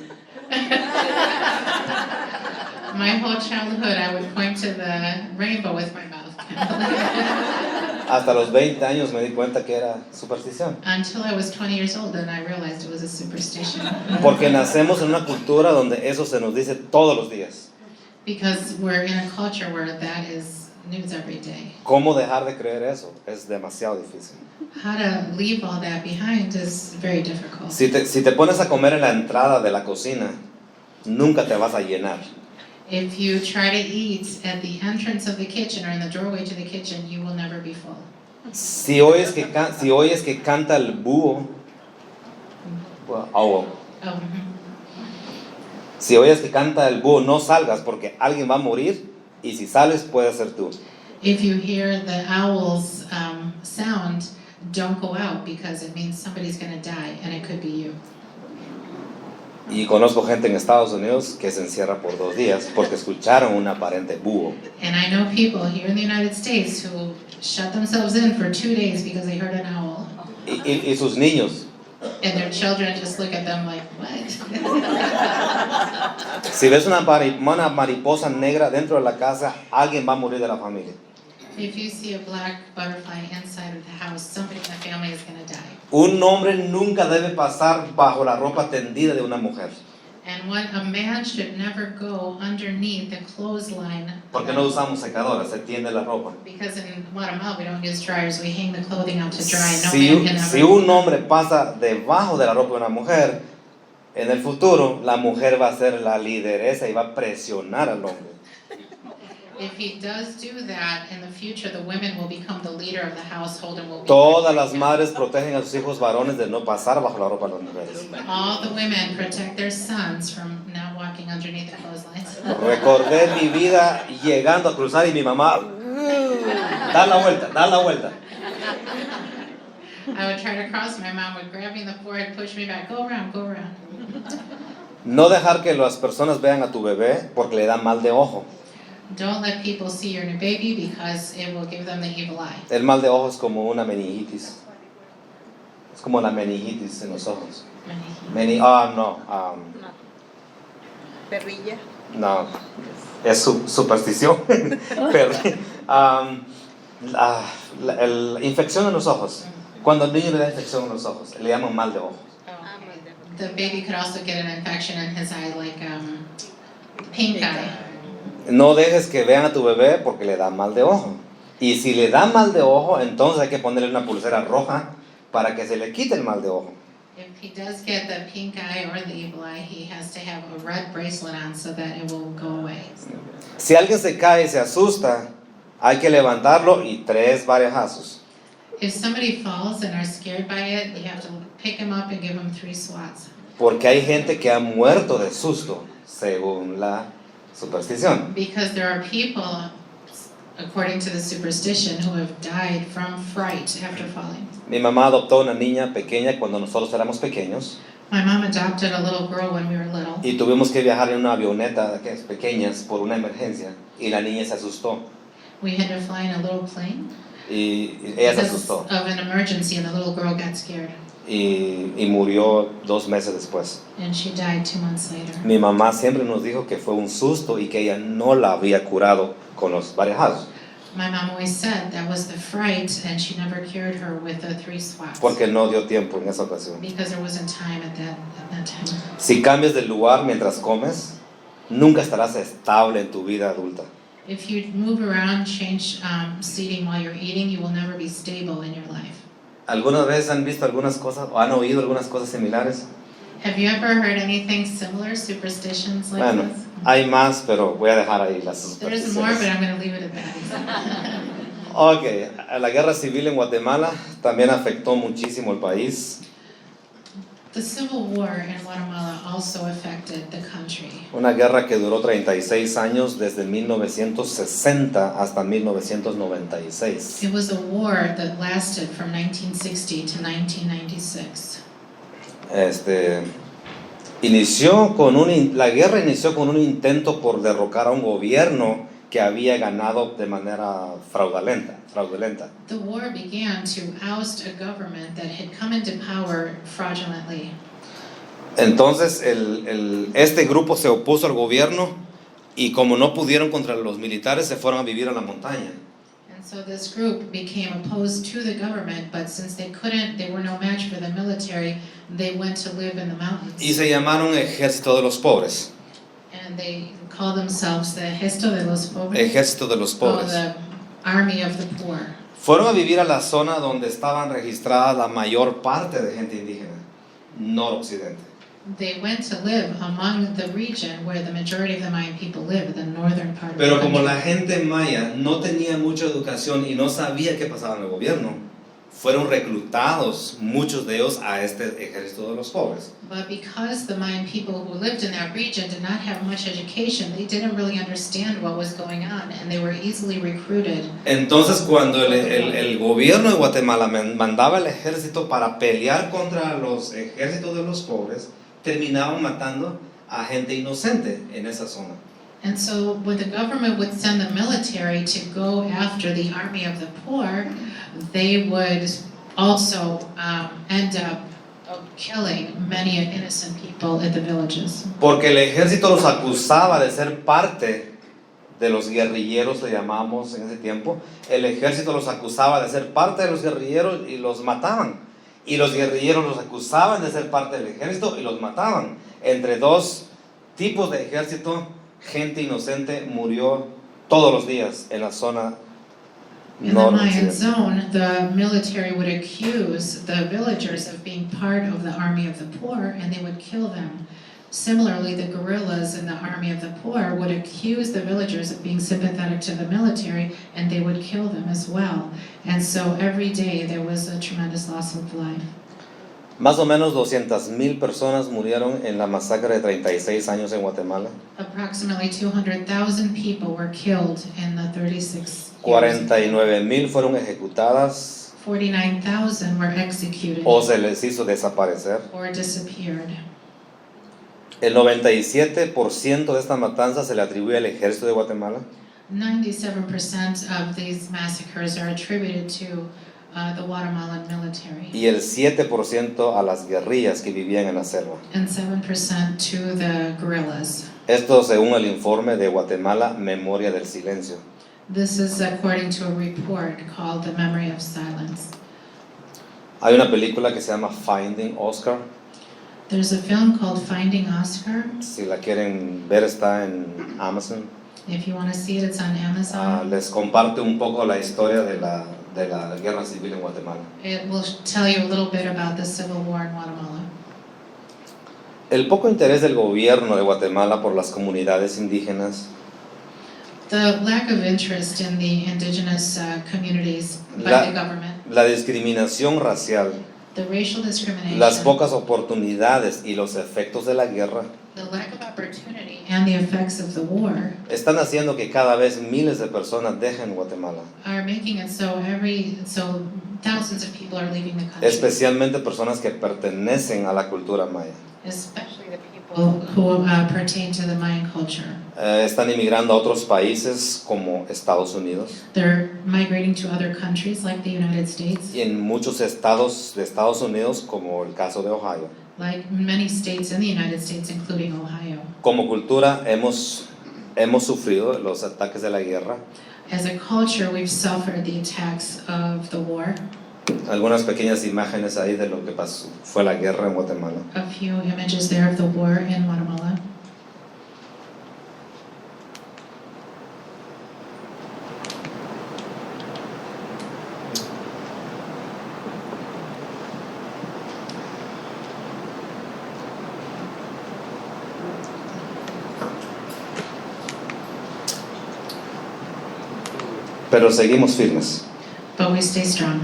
My whole childhood, I would point to the rainbow with my mouth. Hasta los 20 años me di cuenta que era superstición. Until I was 20 years old, and I realized it was a superstition. Porque nacemos en una cultura donde eso se nos dice todos los días. Because we're in a culture where that is news every day. ¿Cómo dejar de creer eso? Es demasiado difícil. How to leave all that behind is very difficult. Si te pones a comer en la entrada de la cocina, nunca te vas a llenar. If you try to eat at the entrance of the kitchen or in the doorway to the kitchen, you will never be full. Si oyes que canta el búho, owl. Oh, Si oyes que canta el búho, no salgas porque alguien va a morir y si sales puede ser tú. If you hear the owl's sound, don't go out because it means somebody's going to die and it could be you. Y conozco gente en Estados Unidos que se encierra por 2 días porque escucharon un aparente búho. And I know people here in the United States who shut themselves in for 2 days because they heard an owl. Y sus niños, And their children just look at them like, what? si ves una mariposa negra dentro de la casa, alguien va a morir de la familia. If you see a black butterfly inside of the house, somebody in the family is going to die. Un hombre nunca debe pasar bajo la ropa tendida de una mujer. And a man should never go underneath the clothesline. Porque no usamos secadoras, se tiende la ropa. Because in Guatemala we don't use dryers, we hang the clothing out to dry. No man can ever. Si un hombre pasa debajo de la ropa de una mujer, en el futuro la mujer va a ser la lideresa y va a presionar al hombre. If he does do that, in the future the women will become the leader of the household and will be. Todas las madres protegen a sus hijos varones de no pasar bajo la ropa de las mujeres. All the women protect their sons from not walking underneath the clotheslines. Recordé mi vida llegando a cruzar y mi mamá, da la vuelta. I would try to cross, my mom would grab me in the forehead, push me back, go around, go around. No dejar que las personas vean a tu bebé porque le da mal de ojo. Don't let people see your new baby because it will give them the evil eye. El mal de ojo es como una meningitis. Es como la meningitis en los ojos. Perrilla. No, es superstición. Pero, la infección en los ojos. Cuando al niño le da infección en los ojos, le llaman mal de ojo. The baby could also get an infection in his eye, like pink eye. No dejes que vean a tu bebé porque le da mal de ojo. Y si le da mal de ojo, entonces hay que ponerle una pulsera roja para que se le quite el mal de ojo. If he does get the pink eye or the evil eye, he has to have a red bracelet on so that it will go away. Si alguien se cae y se asusta, hay que levantarlo y 3 varejazos. If somebody falls and are scared by it, you have to pick him up and give him 3 swats. Porque hay gente que ha muerto de susto, según la superstición. Because there are people, according to the superstition, who have died from fright after falling. Mi mamá adoptó una niña pequeña cuando nosotros éramos pequeños My mom adopted a little girl when we were little. y tuvimos que viajar en una avioneta de aquellas pequeñas por una emergencia y la niña se asustó We had to fly in a little plane y ella se because asustó of an emergency, and the little girl got scared, y murió 2 meses después. and she died 2 months later. Mi mamá siempre nos dijo que fue un susto y que ella no la había curado con los varejazos My mom always said that was the fright, and she never cured her with the 3 swats. porque no dio tiempo en esa ocasión. Because there wasn't time at that time. Si cambias de lugar mientras comes, nunca estarás estable en tu vida adulta. If you move around, change seating while you're eating, you will never be stable in your life. ¿Alguna vez han visto algunas cosas o han oído algunas cosas similares? Have you ever heard anything similar, superstitions like Bueno, this? hay más, pero voy a dejar ahí las There is more, but supersticiones. I'm going to leave it at that. Ok, la guerra civil en Guatemala también afectó muchísimo el país. The Civil War in Guatemala also affected the country. Una guerra que duró 36 años desde 1960 hasta 1996. It was a war that lasted from 1960 to 1996. La guerra inició con un intento por derrocar a un gobierno que había ganado de manera fraudulenta. The war began to oust a government that had come into power fraudulently. Entonces este grupo se opuso al gobierno y como no pudieron contra los militares se fueron a vivir a la montaña. And so this group became opposed to the government, but since they were no match for the military, they went to live in the mountains. Y se llamaron Ejército de los Pobres. And they call themselves the Ejército de los Pobres, Ejército de los or Pobres. the Army of the Poor. Fueron a vivir a la zona donde estaban registradas la mayor parte de gente indígena, noroccidente. they went to live among the region where the majority of the Mayan people live, the northern part of the Pero como country. la gente maya no tenía mucha educación y no sabía qué pasaba en el gobierno, fueron reclutados muchos de ellos a este ejército de los pobres. But because the Mayan people who lived in that region did not have much education, they didn't really understand what was going on, and they were easily recruited. Entonces cuando el gobierno de Guatemala mandaba el ejército para pelear contra los ejércitos de los pobres, terminaban matando a gente inocente en esa zona. And so when the government would send the military to go after the army of the poor, they would also end up killing many innocent people in the villages. Porque el ejército los acusaba de ser parte de los guerrilleros, le llamamos en ese tiempo. El ejército los acusaba de ser parte de los guerrilleros y los mataban. Y los guerrilleros los acusaban de ser parte del ejército y los mataban. Entre dos tipos de ejército, gente inocente murió todos los días en la zona In the Mayan noroccidental. zone, the military would accuse the villagers of being part of the army of the poor, and they would kill them. Similarly, the guerrillas in the army of the poor would accuse the villagers of being sympathetic to the military, and they would kill them as well. And so every day there was a tremendous loss of life. Más o menos 200,000 personas murieron en la masacre de 36 años en Guatemala. Approximately 200,000 people were killed in the 36 years. 49,000 fueron ejecutadas 49,000 were executed o se les hizo desaparecer. or disappeared. El 97% de esta matanza se le atribuye al ejército de Guatemala. 97% of these massacres are attributed to the Guatemalan military, Y el 7% a las guerrillas que vivían en la selva. and 7% to the guerrillas. Esto según el informe de Guatemala Memoria del Silencio. This is according to a report called The Memory of Silence. Hay una película que se llama Finding Oscar. There's a film called Finding Oscar. Si la quieren ver está en Amazon. If you want to see it, it's on Amazon. Les comparte un poco la historia de la guerra civil en Guatemala. It will tell you a little bit about the civil war in Guatemala. El poco interés del gobierno de Guatemala por las comunidades indígenas, The lack of interest in the indigenous communities by La- the government, la discriminación racial, the racial discrimination, las pocas oportunidades y los efectos de la guerra the lack of opportunity, and the effects of the war están haciendo que cada vez miles de personas dejen Guatemala, are making it so thousands of people are leaving the country, especialmente personas que pertenecen a la cultura maya. especially the people who pertain to the Mayan culture. Están emigrando a otros países como Estados Unidos They're migrating to other countries like the United States, y en muchos estados de Estados Unidos como el caso de Ohio. like many states in the United States, including Ohio. Como cultura hemos sufrido los ataques de la guerra. As a culture, we've suffered the attacks of the war. Algunas pequeñas imágenes ahí de lo que pasó, fue la guerra en Guatemala. A few images there of the war in Guatemala. Pero seguimos firmes. But we stay strong.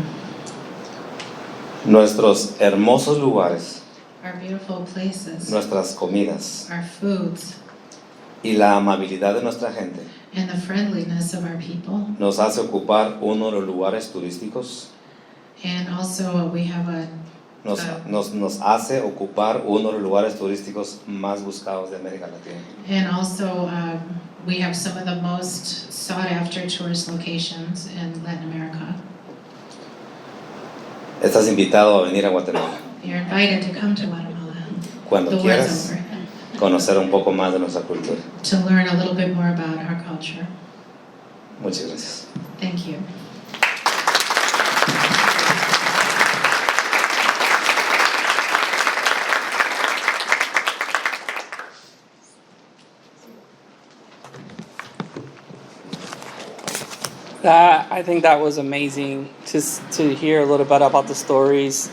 Nuestros hermosos lugares, Our beautiful places, nuestras comidas our foods, y la amabilidad de nuestra gente and the friendliness of our people. nos hace ocupar uno de los lugares turísticos, And also we have nos hace ocupar uno de los lugares turísticos más buscados de América Latina. and also we have some of the most sought after tourist locations in Latin America. Estás invitado a venir a Guatemala You're invited to come to Guatemala. cuando The war's quieras over. conocer un poco más de nuestra cultura. To learn a little bit more about our culture. Muchas gracias. Thank you. I think that was amazing to hear a little bit about the stories.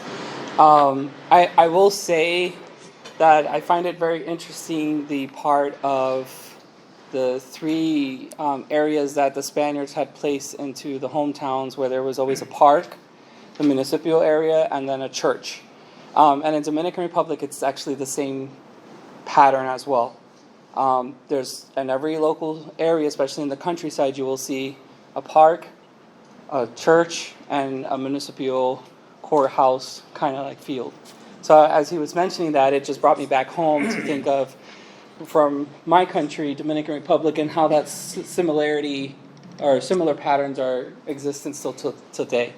I will say that I find it very interesting the part of the three areas that the Spaniards had placed into the hometowns where there was always a park, the municipal area, and then a church. And in Dominican Republic, it's actually the same pattern as well. There's in every local area, especially in the countryside, you will see a park, a church, and a municipal courthouse kind of like field. So as he was mentioning that, it just brought me back home to think of from my country, Dominican Republic, and how that similarity or similar patterns are existent still to today.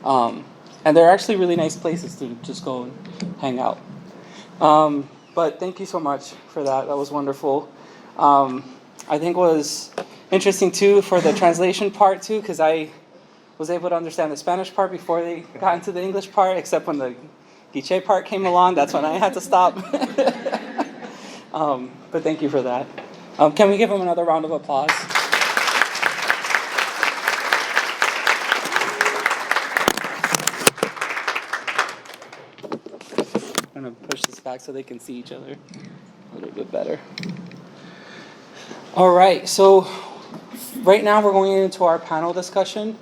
And they're actually really nice places to just go and hang out. But thank you so much for that. That was wonderful. I think it was interesting too for the translation part too, because I was able to understand the Spanish part before they got into the English part, except when the Guiche part came along, that's when I had to stop. But thank you for that. Can we give him another round of applause? I'm going to push this back so they can see each other a little bit better. All right, so right now we're going into our panel discussion.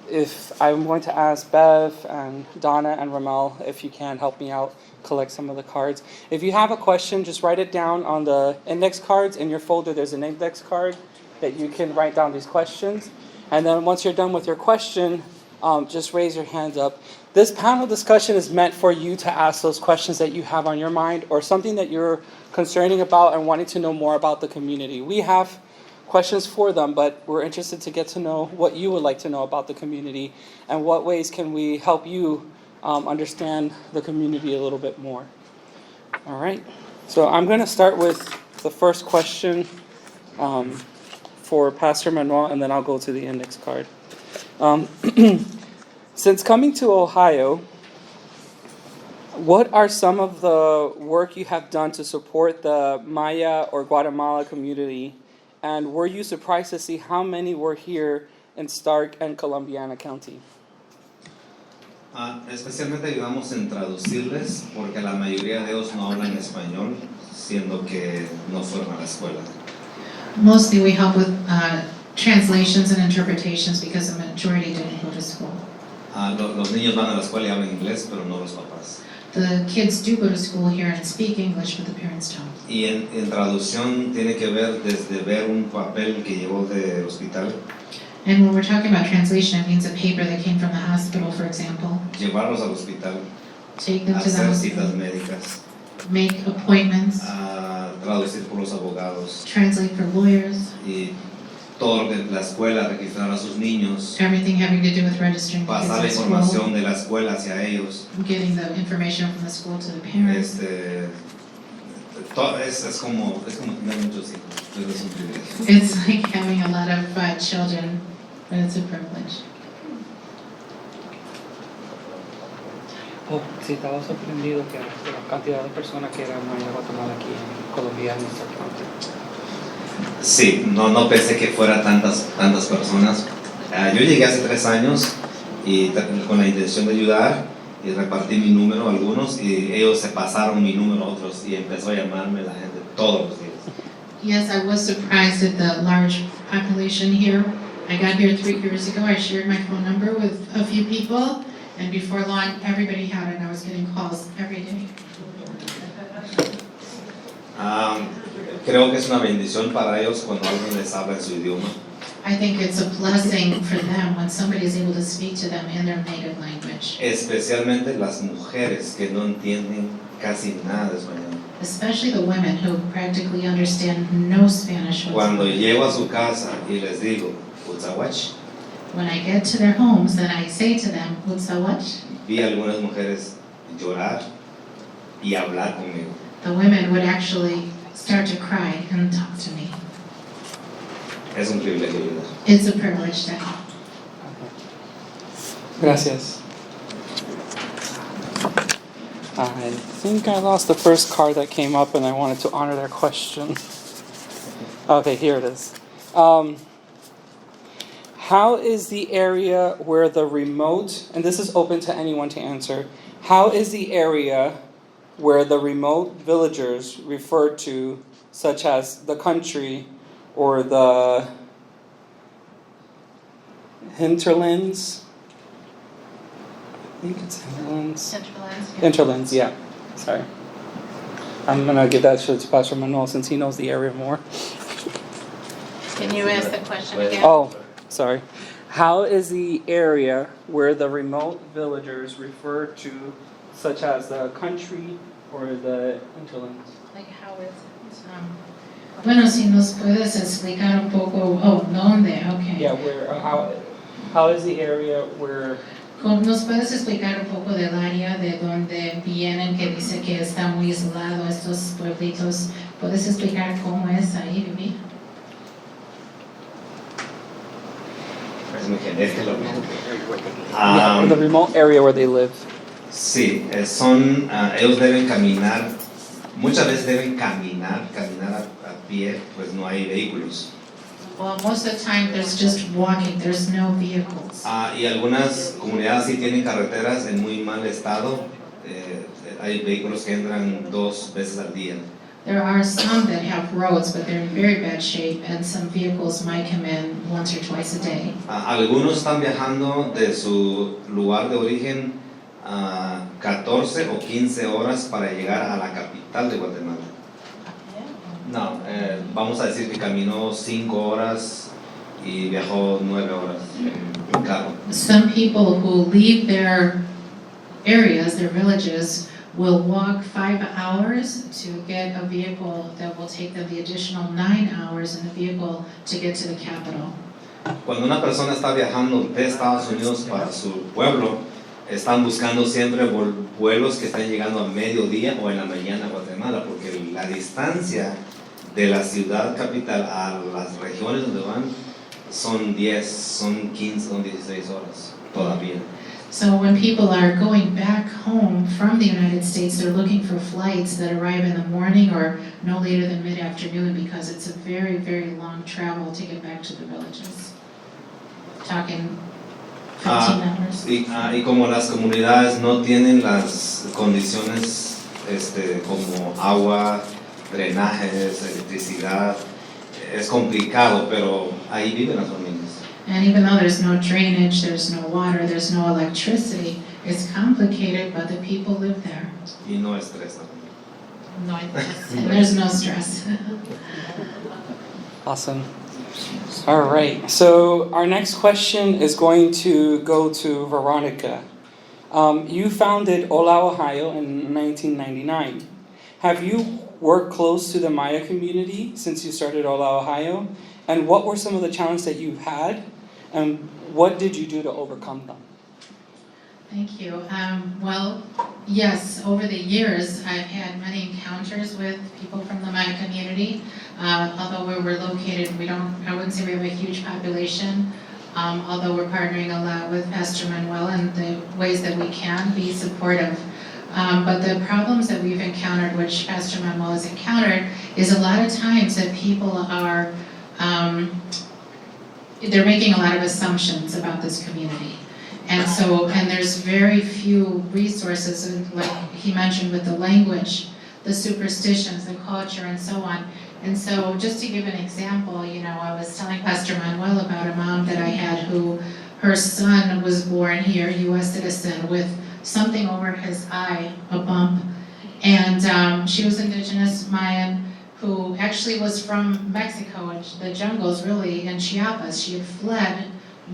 If I'm going to ask Bev and Donna and Ramel if you can help me out, collect some of the cards. If you have a question, just write it down on the index cards. In your folder, there's an index card that you can write down these questions. And then once you're done with your question, just raise your hand up. This panel discussion is meant for you to ask those questions that you have on your mind or something that you're concerning about and wanting to know more about the community. We have questions for them, but we're interested to get to know what you would like to know about the community and what ways can we help you understand the community a little bit more. All right, so I'm going to start with the first question for Pastor Manuel, and then I'll go to the index card. Since coming to Ohio, what are some of the work you have done to support the Maya or Guatemala community? And were you surprised to see how many were here in Stark and Columbiana County? Especialmente ayudamos en traducirles porque la mayoría de ellos no hablan español, siendo que no fueron a la escuela. Mostly we help with translations and interpretations because the majority didn't go to school. Los niños van a la escuela y hablan inglés, pero no los papás. The kids do go to school here and speak English, but the parents don't. Y en traducción tiene que ver desde ver un papel que llegó del hospital, And when we're talking about translation, it means a paper that came from the hospital, for example. llevarlos al hospital, Take them to the hacer citas hospital, médicas, make appointments, traducir por los abogados translate for lawyers, y todo lo que la escuela, registrar a sus niños, everything having to do with registering the pasar la kids at school, información de la escuela hacia ellos. getting the information from the school to the parents. Es como tener muchos hijos, pero es un privilegio. It's like having a lot of children, but it's a privilege. Oh, sí, estaba sorprendido que la cantidad de personas que eran Maya Guatemala aquí en Colombia en Stark County. Sí, no pensé que fuera tantas personas. Yo llegué hace 3 años y con la intención de ayudar y repartí mi número a algunos y ellos se pasaron mi número a otros y empezó a llamarme la gente todos los días. Yes, I was surprised at the large population here. I got here 3 years ago. I shared my phone number with a few people, and before long, everybody had it, and I was getting calls every day. Creo que es una bendición para ellos cuando alguien les habla en su idioma. I think it's a blessing for them when somebody is able to speak to them in their native language, Especialmente las mujeres que no entienden casi nada de español. especially the women who practically understand no Spanish Cuando whatsoever. llego a su casa y les digo, "Utsawach", When I get to their homes, then I say to them, "Utsawach?" vi a algunas mujeres llorar y hablar conmigo. The women would actually start to cry and talk to me. Es un privilegio ayudar. It's a privilege to help. Gracias. I think I lost the first card that came up and I wanted to honor their question. Okay, here it is. How is the area where the remote, and this is open to anyone to answer, how is the area where the remote villagers refer to, such as the country or the hinterlands? I think it's hinterlands. Hinterlands, yeah. Sorry. I'm going to give that to Pastor Manuel since he knows the area more. Can you ask the question again? Oh, sorry. How is the area where the remote villagers refer to, such as the country or the hinterlands? Like how is it? Bueno, si nos puedes explicar un poco, ¿dónde? Okay. Yeah, where, how is the area where... ¿Nos puedes explicar un poco del área de donde vienen, que dice que está muy aislado estos pueblitos? ¿Puedes explicar cómo es ahí vivir? Es muy genérico. Yeah, or the remote area where they live. Sí, ellos deben caminar, muchas veces deben caminar a pie, pues no hay vehículos. Well, most of the time there's just walking, there's no vehicles. Y algunas comunidades sí tienen carreteras en muy mal estado, hay vehículos que entran 2 veces al día. There are some that have roads, but they're in very bad shape, and some vehicles might come in once or twice a day. Algunos están viajando de su lugar de origen 14 o 15 horas para llegar a la capital de Guatemala. No, vamos a decir que caminó 5 horas y viajó 9 horas en carro. Some people who leave their areas, their villages, will walk 5 hours to get a vehicle that will take them the additional 9 hours in the vehicle to get to the capital. Cuando una persona está viajando de Estados Unidos para su pueblo, están buscando siempre vuelos que están llegando a mediodía o en la mañana a Guatemala, porque la distancia de la ciudad capital a las regiones donde van son 10, son 15, son 16 horas todavía. So when people are going back home from the United States, they're looking for flights that arrive in the morning or no later than mid-afternoon because it's a very, very long travel to get back to the villages. Talking 15 hours. Y como las comunidades no tienen las condiciones como agua, drenajes, electricidad, es complicado, pero ahí viven las familias. And even though there's no drainage, there's no water, there's no electricity, it's complicated, but the people live there. Y no estresa. No, and there's no stress. Awesome. All right. So our next question is going to go to Veronica. You founded Ola, Ohio in 1999. Have you worked close to the Maya community since you started Ola, Ohio? And what were some of the challenges that you had? And what did you do to overcome them? Thank you. Well, yes, over the years, I've had many encounters with people from the Maya community. Although where we're located, I wouldn't say we have a huge population, although we're partnering a lot with Pastor Manuel in the ways that we can be supportive. But the problems that we've encountered, which Pastor Manuel has encountered, is a lot of times that people are, they're making a lot of assumptions about this community. And there's very few resources, like he mentioned with the language, the superstitions, the culture, and so on. And so just to give an example, I was telling Pastor Manuel about a mom that I had who, her son was born here, U.S. citizen, with something over his eye, a bump. And she was indigenous Mayan who actually was from Mexico, and the jungles really, in Chiapas. She had fled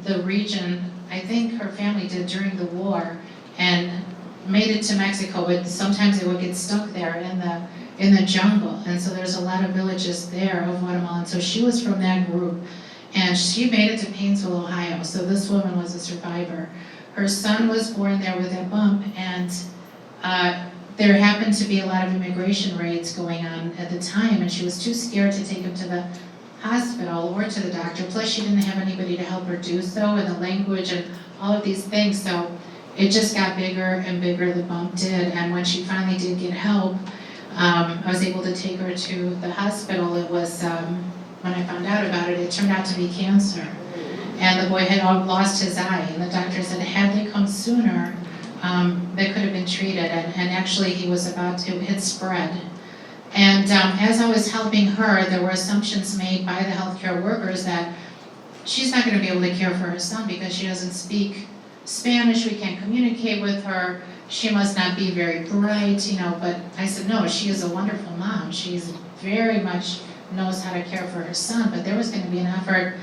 the region, I think her family did during the war, and made it to Mexico, but sometimes they would get stuck there in the jungle. And so there's a lot of villages there of Guatemala. And so she was from that group, and she made it to Painesville, Ohio. So this woman was a survivor. Her son was born there with that bump, and there happened to be a lot of immigration raids going on at the time, and she was too scared to take him to the hospital or to the doctor. Plus, she didn't have anybody to help her do so, and the language and all of these things. So it just got bigger and bigger, the bump did. And when she finally did get help, I was able to take her to the hospital. It was, when I found out about it, it turned out to be cancer. And the boy had lost his eye, and the doctor said had they come sooner, that could have been treated, and actually he was about to, it had spread. And as I was helping her, there were assumptions made by the healthcare workers that she's not going to be able to care for her son because she doesn't speak Spanish, we can't communicate with her, she must not be very bright, but I said, no, she is a wonderful mom. She's very much knows how to care for her son, but there was going to be an effort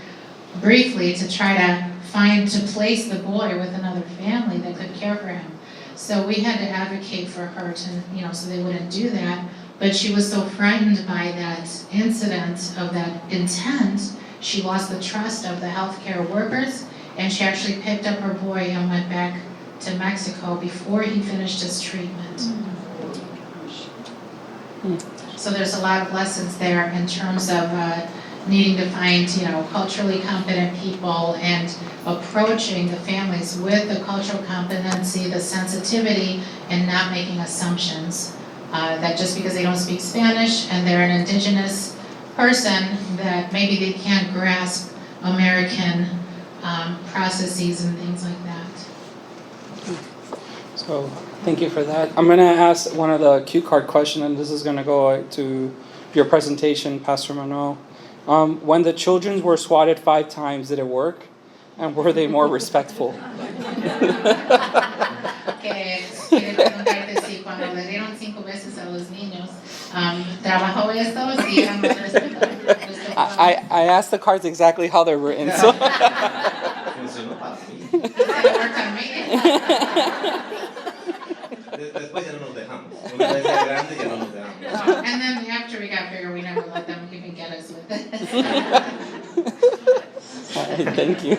briefly to try to place the boy with another family that could care for him. So we had to advocate for her to, so they wouldn't do that. But she was so frightened by that incident of that intent, she lost the trust of the healthcare workers, and she actually picked up her boy and went back to Mexico before he finished his treatment. So there's a lot of lessons there in terms of needing to find, culturally competent people and approaching the families with the cultural competency, the sensitivity, and not making assumptions that just because they don't speak Spanish and they're an indigenous person, that maybe they can't grasp American processes and things like that. So thank you for that. I'm going to ask one of the cue card questions, and this is going to go to your presentation, Pastor Manuel. When the children were swatted 5 times, did it work? And were they more respectful? Que quiere preguntarte si cuando le dieron 5 veces a los niños, ¿trabajó esto? Si eran más respetuosos. I asked the cards exactly how they're written. So. Funcionó para mí. It worked on me. Después ya no nos dejamos. Una vez ya grande ya no nos dejamos. And then after we got bigger, we never let them even get us with it. All right, thank you.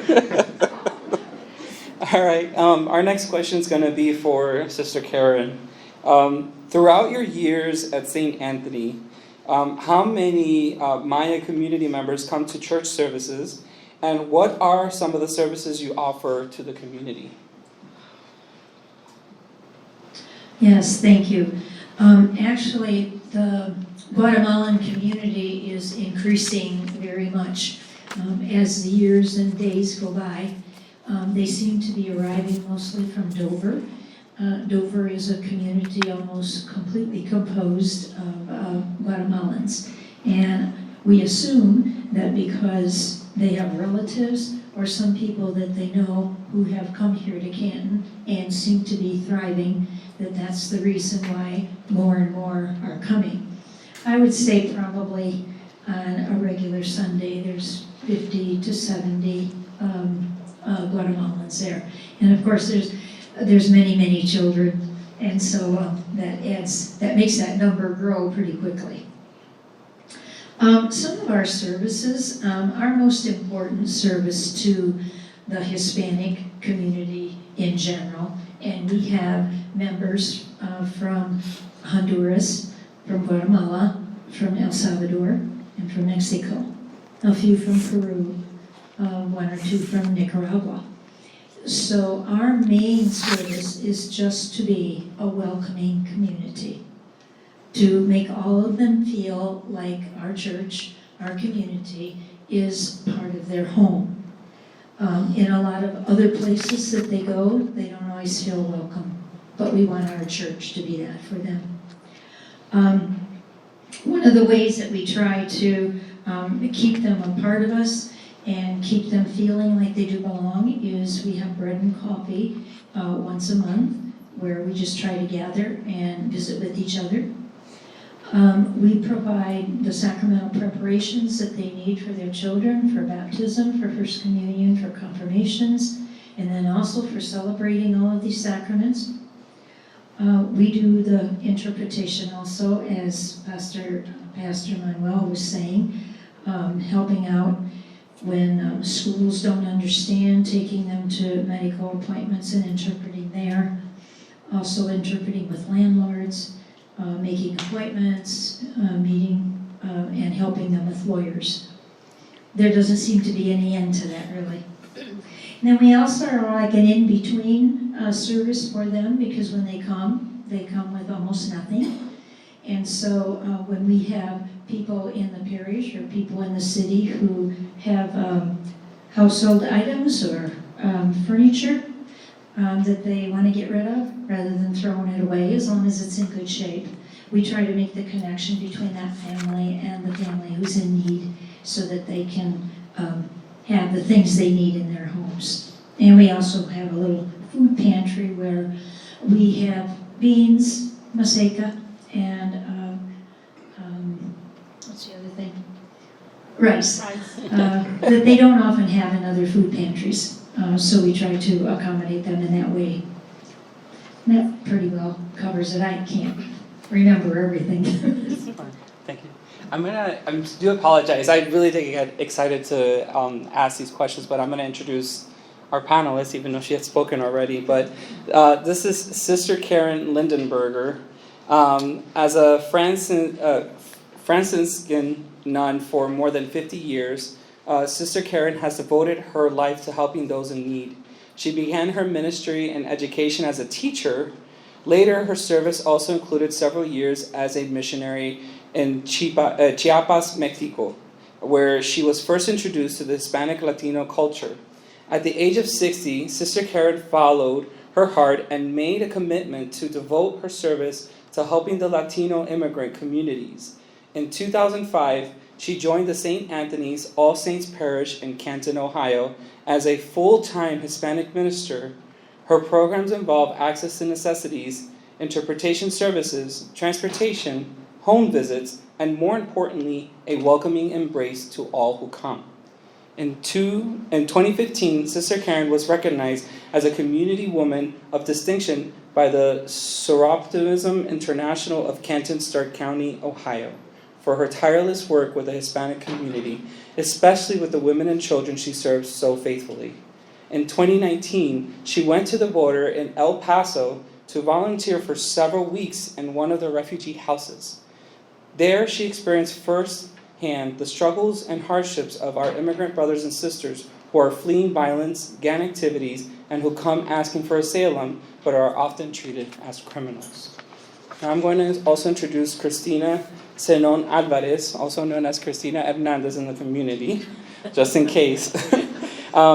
All right, our next question is going to be for Sister Karen. Throughout your years at St. Anthony, how many Maya community members come to church services, and what are some of the services you offer to the community? Yes, thank you. Actually, the Guatemalan community is increasing very much as the years and days go by. They seem to be arriving mostly from Dover. Dover is a community almost completely composed of Guatemalans. And we assume that because they have relatives or some people that they know who have come here to Canton and seem to be thriving, that's the reason why more and more are coming. I would say probably on a regular Sunday there's 50 to 70 Guatemalans there. And of course there's many children, and so that makes that number grow pretty quickly. Some of our services, our most important service to the Hispanic community in general, and we have members from Honduras, from Guatemala, from El Salvador, and from Mexico. A few from Peru, 1 or 2 from Nicaragua. So our main service is just to be a welcoming community, to make all of them feel like our church, our community, is part of their home. In a lot of other places that they go, they don't always feel welcome, but we want our church to be that for them. One of the ways that we try to keep them a part of us and keep them feeling like they do belong is we have bread and coffee once a month, where we just try to gather and visit with each other. We provide the sacramental preparations that they need for their children, for baptism, for First Communion, for confirmations, and then also for celebrating all of these sacraments. We do the interpretation also, as Pastor Manuel was saying, helping out when schools don't understand, taking them to medical appointments and interpreting there. Also interpreting with landlords, making appointments, meeting, and helping them with lawyers. There doesn't seem to be any end to that, really. And then we also are like an in-between service for them, because when they come with almost nothing. And so when we have people in the parish or people in the city who have household items or furniture, that they want to get rid of, rather than throwing it away, as long as it's in good shape. We try to make the connection between that family and the family who's in need, so that they can have the things they need in their homes. And we also have a little food pantry where we have beans, maseca, and what's the other thing? Rice. That they don't often have in other food pantries. So we try to accommodate them in that way. And that pretty well covers it. I can't remember everything. Thank you. I do apologize. I really did get excited to ask these questions, but I'm gonna introduce our panelists, even though she had spoken already. But this is Sister Karen Lindenberger. As a Franciscan nun for more than 50 years, Sister Karen has devoted her life to helping those in need. She began her ministry and education as a teacher. Later, her service also included several years as a missionary in Chiapas, Mexico, where she was first introduced to the Hispanic Latino culture. At the age of 60, Sister Karen followed her heart and made a commitment to devote her service to helping the Latino immigrant communities. In 2005, she joined the St. Anthony's All Saints Parish in Canton, Ohio, as a full-time Hispanic minister. Her programs involve access to necessities, interpretation services, transportation, home visits, and more importantly, a welcoming embrace to all who come. In 2015, Sister Karen was recognized as a Community Woman of Distinction by the Soroptimism International of Canton, Stark County, Ohio, for her tireless work with the Hispanic community, especially with the women and children she serves so faithfully. In 2019, she went to the border in El Paso to volunteer for several weeks in one of the refugee houses. There, she experienced firsthand the struggles and hardships of our immigrant brothers and sisters who are fleeing violence, gang activities, and who come asking for asylum, but are often treated as criminals. Now I'm going to also introduce Cristina Zenon Alvarez, also known as Cristina Hernandez in the community, just in case.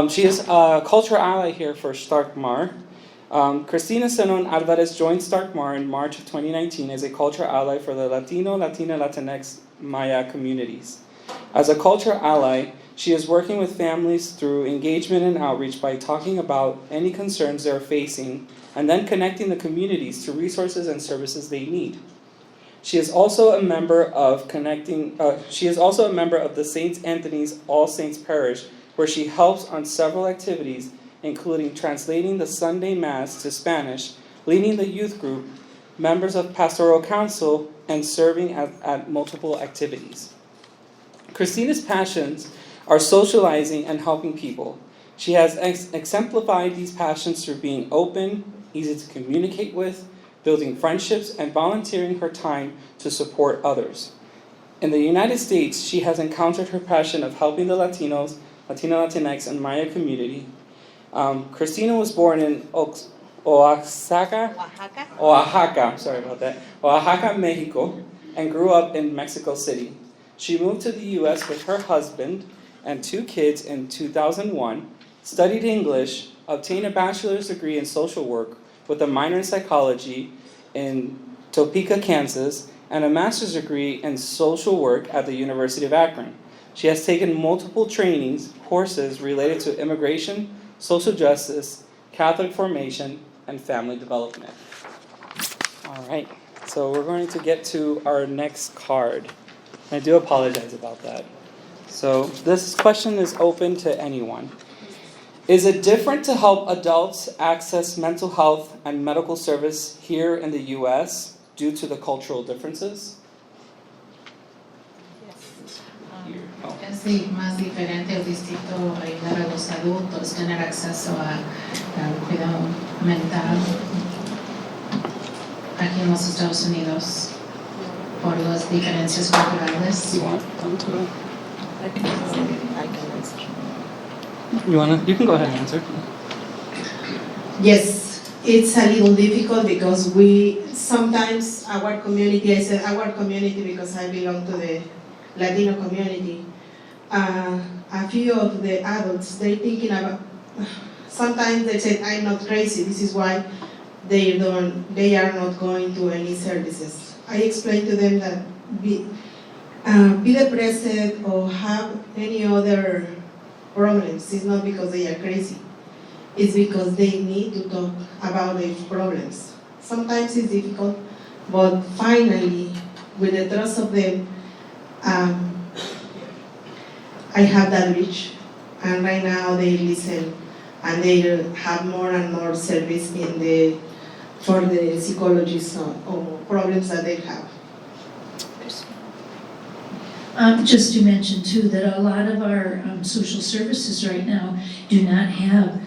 She is a cultural ally here for Starkmar. Cristina Zenon Alvarez joined Starkmar in March of 2019 as a cultural ally for the Latino, Latina, Latinx, Maya communities. As a cultural ally, she is working with families through engagement and outreach by talking about any concerns they're facing and then connecting the communities to resources and services they need. She is also a member of the St. Anthony's All Saints Parish, where she helps on several activities, including translating the Sunday Mass to Spanish, leading the youth group, members of pastoral council, and serving at multiple activities. Christina's passions are socializing and helping people. She has exemplified these passions through being open, easy to communicate with, building friendships, and volunteering her time to support others. In the United States, she has encountered her passion of helping the Latinos, Latino, Latinx, and Maya community. Cristina was born in Oaxaca, Mexico, and grew up in Mexico City. She moved to the U.S. with her husband and 2 kids in 2001, studied English, obtained a bachelor's degree in social work with a minor in psychology in Topeka, Kansas, and a master's degree in social work at the University of Akron. She has taken multiple courses related to immigration, social justice, Catholic formation, and family development. All right, so we're going to get to our next card. I do apologize about that. So this question is open to anyone. Is it different to help adults access mental health and medical service here in the U.S. due to the cultural differences? Es más diferente o distinto ayudar a los adultos tener acceso al cuidado mental aquí en los Estados Unidos por las diferencias culturales. You can go ahead and answer. Yes, it's a little difficult because sometimes our community, I said our community because I belong to the Latino community, a few of the adults, they're thinking about Sometimes they say, I'm not crazy, this is why they are not going to any services. I explain to them that be depressed or have any other problems. It's not because they are crazy. It's because they need to talk about their problems. Sometimes it's difficult, but finally, with the trust of them, I have that reach. And right now they listen and they have more and more service for the psychologists or problems that they have. Just to mention too, that a lot of our social services right now do not have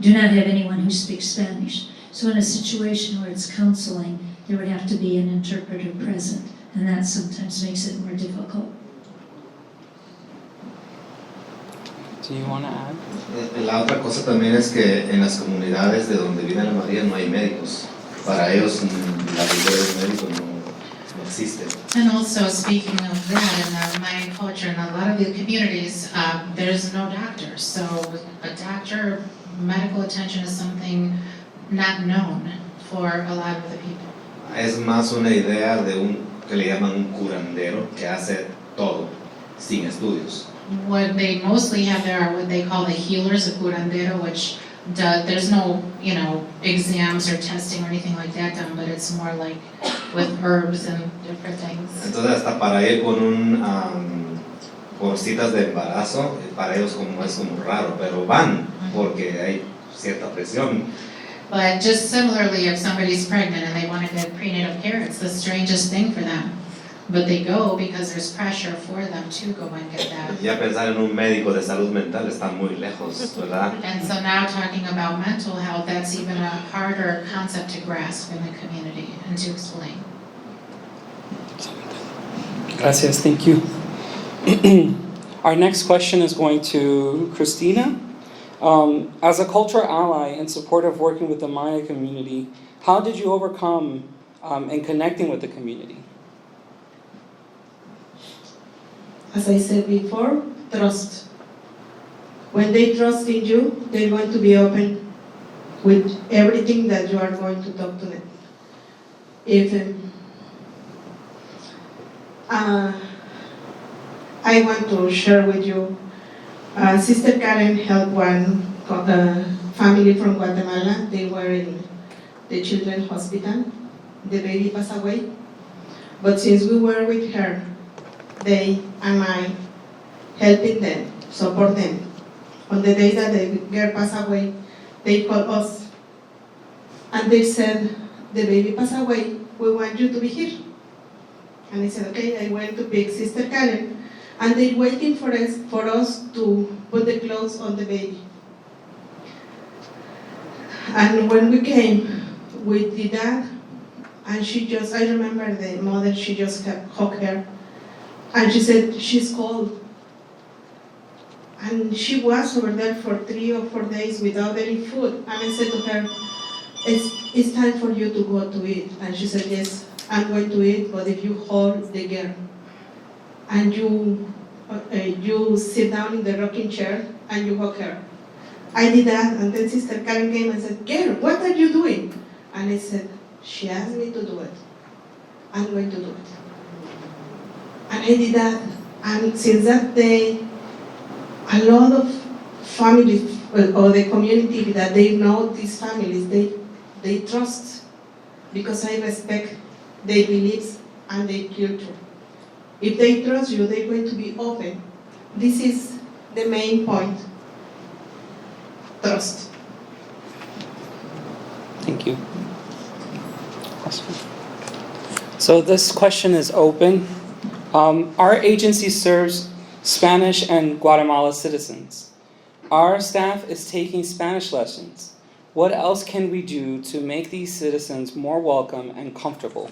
anyone who speaks Spanish. So in a situation where it's counseling, there would have to be an interpreter present, and that sometimes makes it more difficult. Do you want to add? La otra cosa también es que en las comunidades de donde vive la María no hay médicos. Para ellos la figura del médico no existe. And also, speaking of that, in the Mayan culture, in a lot of the communities, there's no doctor. So a doctor, medical attention is something not known for a lot of the people. Es más una idea de que le llaman un curandero que hace todo sin estudios. What they mostly have there are what they call the healers, a curandero, which there's no, exams or testing or anything like that done, but it's more like with herbs and different things. Entonces hasta para ir por citas de embarazo, para ellos es como raro, pero van porque hay cierta presión. But just similarly, if somebody's pregnant and they want to get prenatal care, it's the strangest thing for them. But they go because there's pressure for them to go and get that. Ya pensar en un médico de salud mental está muy lejos, ¿verdad? And so now talking about mental health, that's even a harder concept to grasp in the community and to explain. Gracias, thank you. Our next question is going to Christina. As a cultural ally in support of working with the Maya community, how did you overcome in connecting with the community? As I said before, trust. When they trust in you, they're going to be open with everything that you are going to talk to them. If I want to share with you, Sister Karen helped one family from Guatemala. They were in the children's hospital. The baby passed away. But since we were with her, they and I helping them, support them. On the day that the girl passed away, they called us and they said, the baby passed away, we want you to be here. And I said, okay. I went to pick Sister Karen and they waiting for us to put the clothes on the baby. And when we came, we did that, and I remember the mother, she just hugged her. And she said, she's cold. And she was over there for 3 or 4 days without any food. And I said to her, it's time for you to go to eat. And she said, yes, I'm going to eat, but if you hold the girl and you sit down in the rocking chair and you hug her. I did that, and then Sister Karen came and said, girl, what are you doing? And I said, she asked me to do it. I'm going to do it. And I did that, and since that day, a lot of families or the community that they know these families, they trust, because I respect their beliefs and their culture. If they trust you, they're going to be open. This is the main point. Trust. Thank you. So this question is open. Our agency serves Spanish and Guatemala citizens. Our staff is taking Spanish lessons. What else can we do to make these citizens more welcome and comfortable?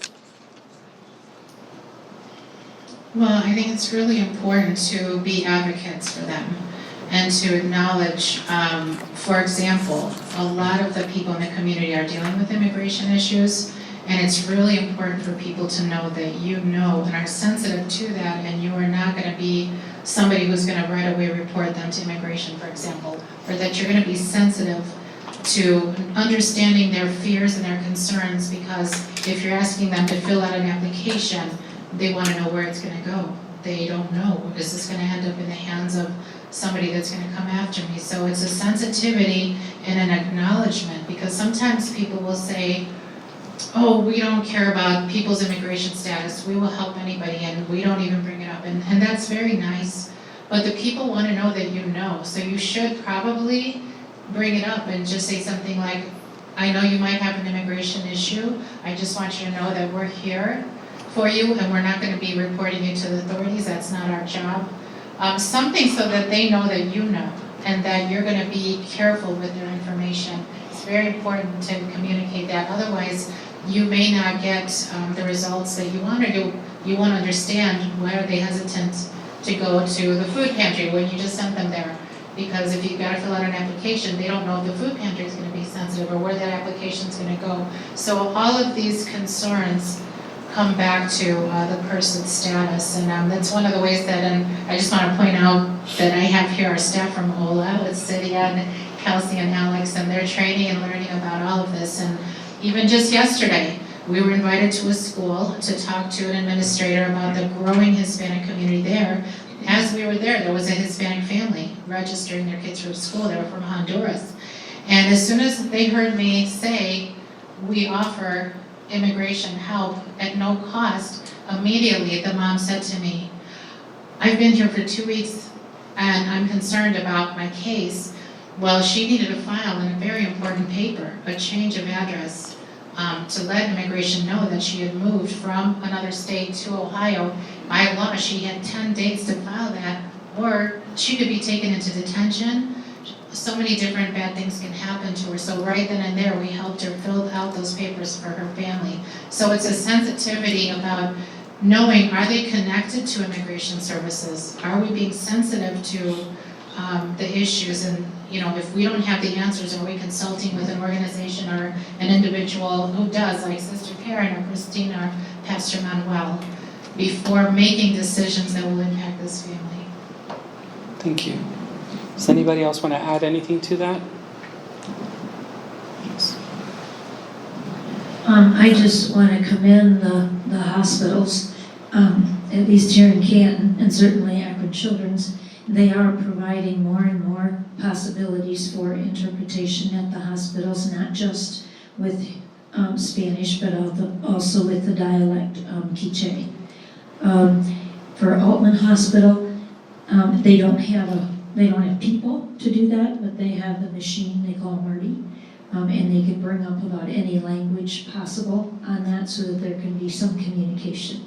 Well, I think it's really important to be advocates for them and to acknowledge, for example, a lot of the people in the community are dealing with immigration issues, and it's really important for people to know that you know and are sensitive to that, and you are not going to be somebody who's going to right away report them to immigration, for example, or that you're going to be sensitive to understanding their fears and their concerns, because if you're asking them to fill out an application, they want to know where it's going to go. They don't know, is this going to end up in the hands of somebody that's going to come after me? So it's a sensitivity and an acknowledgement, because sometimes people will say, oh, we don't care about people's immigration status, we will help anybody, and we don't even bring it up, and that's very nice. But the people want to know that you know, so you should probably bring it up and just say something like, I know you might have an immigration issue, I just want you to know that we're here for you, and we're not going to be reporting you to the authorities, that's not our job. Something so that they know that you know, and that you're going to be careful with their information. It's very important to communicate that, otherwise you may not get the results that you want, or you won't understand why are they hesitant to go to the food pantry when you just sent them there. Because if you've got to fill out an application, they don't know if the food pantry is going to be sensitive or where that application is going to go. So all of these concerns come back to the person's status, and that's one of the ways that, and I just want to point out that I have here our staff from OLA with Cydia and Kelsey and Alex, and they're training and learning about all of this. And even just yesterday, we were invited to a school to talk to an administrator about the growing Hispanic community there. As we were there was a Hispanic family registering their kids for school. They were from Honduras. And as soon as they heard me say, we offer immigration help at no cost, immediately the mom said to me, I've been here for 2 weeks and I'm concerned about my case. Well, she needed to file in a very important paper, a change of address, to let immigration know that she had moved from another state to Ohio. By law, she had 10 days to file that, or she could be taken into detention. So many different bad things can happen to her. So right then and there, we helped her fill out those papers for her family. So it's a sensitivity about knowing, are they connected to immigration services? Are we being sensitive to the issues? And if we don't have the answers, are we consulting with an organization or an individual who does, like Sister Karen or Christina or Pastor Manuel, before making decisions that will impact this family? Thank you. Does anybody else want to add anything to that? I just want to commend the hospitals, at least here in Canton, and certainly Akron Children's. They are providing more and more possibilities for interpretation at the hospitals, not just with Spanish, but also with the dialect Quiche. For Altman Hospital, they don't have people to do that, but they have the machine they call Marty, and they can bring up about any language possible on that so that there can be some communication.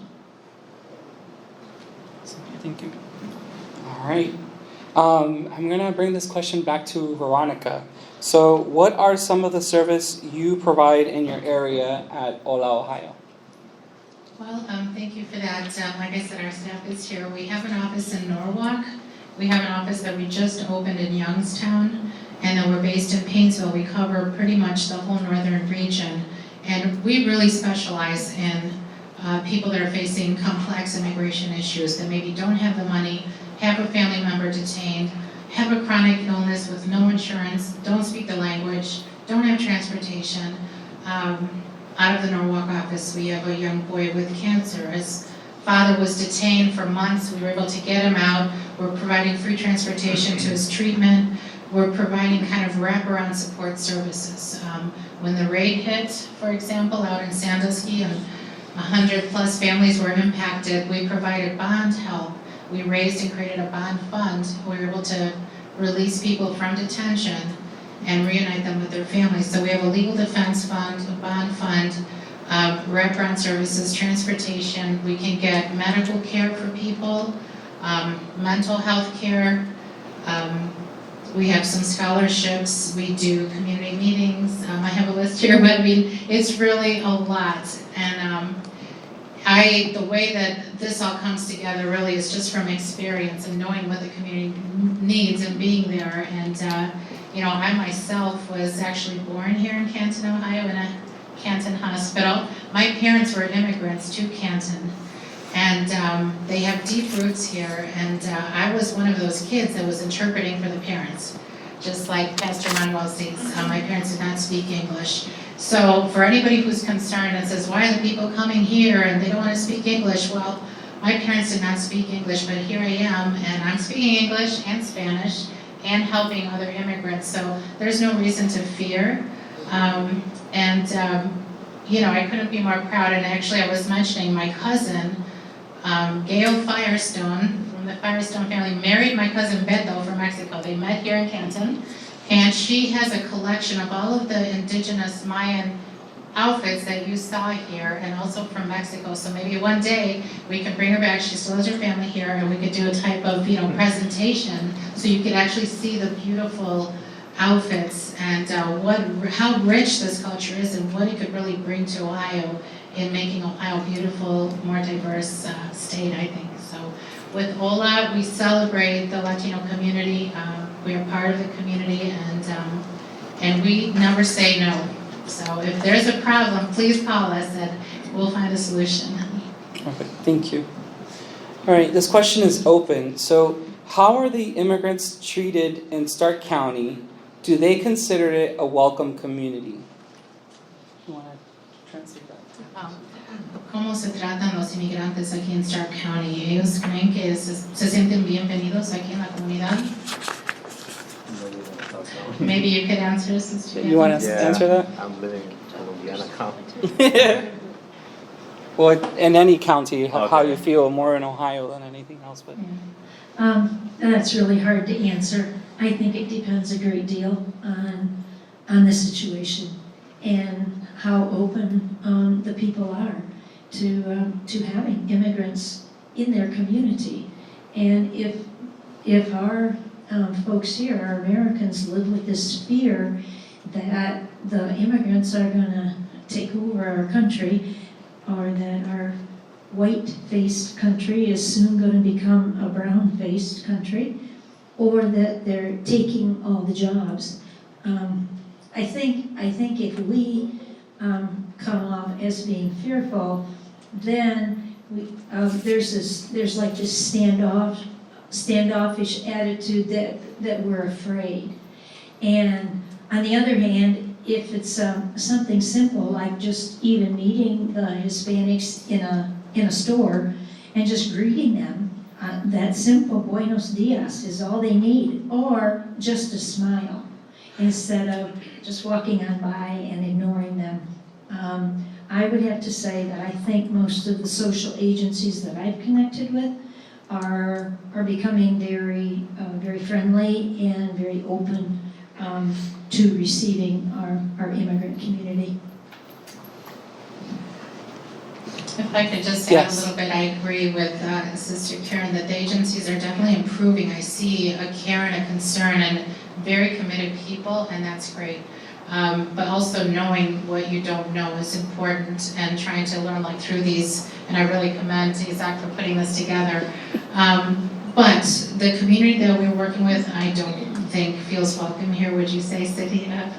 Thank you. All right. I'm going to bring this question back to Veronica. So what are some of the service you provide in your area at Ola, Ohio? Well, thank you for that. Like I said, our staff is here. We have an office in Norwalk. We have an office that we just opened in Youngstown, and then we're based in Painesville. We cover pretty much the whole northern region, and we really specialize in people that are facing complex immigration issues that maybe don't have the money, have a family member detained, have a chronic illness with no insurance, don't speak the language, don't have transportation. Out of the Norwalk office, we have a young boy with cancer. His father was detained for months. We were able to get him out. We're providing free transportation to his treatment. We're providing kind of wraparound support services. When the raid hit, for example, out in Sandusky, and 100+ families were impacted, we provided bond help. We raised and created a bond fund. We were able to release people from detention and reunite them with their families. So we have a legal defense fund, a bond fund, wraparound services, transportation. We can get medical care for people, mental health care. We have some scholarships. We do community meetings. I have a list here, but I mean, it's really a lot. And the way that this all comes together really is just from experience and knowing what the community needs and being there. And I myself was actually born here in Canton, Ohio, in a Canton hospital. My parents were immigrants to Canton. And they have deep roots here, and I was one of those kids that was interpreting for the parents. Just like Pastor Manuel says, my parents did not speak English. So for anybody who's concerned and says, why are the people coming here and they don't want to speak English? Well, my parents did not speak English, but here I am, and I'm speaking English and Spanish and helping other immigrants. So there's no reason to fear. I couldn't be more proud. And actually, I was mentioning my cousin, Gail Firestone, from the Firestone family, married my cousin Beto from Mexico. They met here in Canton. And she has a collection of all of the indigenous Mayan outfits that you saw here, and also from Mexico. So maybe one day we could bring her back. She still has her family here, and we could do a type of presentation so you could actually see the beautiful outfits and how rich this culture is and what it could really bring to Ohio in making Ohio a beautiful, more diverse state, I think. So with Ola, we celebrate the Latino community. We are part of the community, and we never say no. So if there's a problem, please call us and we'll find a solution. Okay, thank you. All right, this question is open. So how are the immigrants treated in Stark County? Do they consider it a welcome community? You want to translate that? ¿Cómo se tratan los inmigrantes aquí en Stark County? ¿Ellos creen que se sienten bienvenidos aquí en la comunidad? Maybe you could answer, Sister. You want to answer that? I'm living in Columbiana County. Well, in any county, how Okay. you feel, more in Ohio than anything else. But That's really hard to answer. I think it depends a great deal on the situation and how open the people are to having immigrants in their community. And if our folks here, our Americans, live with this fear that the immigrants are going to take over our country, or that our white-faced country is soon going to become a brown-faced country, or that they're taking all the jobs. I think if we come off as being fearful, then there's like this standoffish attitude that we're afraid. And on the other hand, if it's something simple like just even meeting the Hispanics in a store and just greeting them, that simple buenos dias is all they need, or just a smile instead of just walking on by and ignoring them. I would have to say that I think most of the social agencies that I've connected with are becoming very friendly and very open to receiving our immigrant community. If I could just add Yes. a little bit, I agree with Sister Karen that the agencies are definitely improving. I see a care and a concern and very committed people, and that's great. But also knowing what you don't know is important, and trying to learn like through these, and I really commend Isaac for putting this together. But the community that we're working with, I don't think feels welcome here, would you say, Cynthia?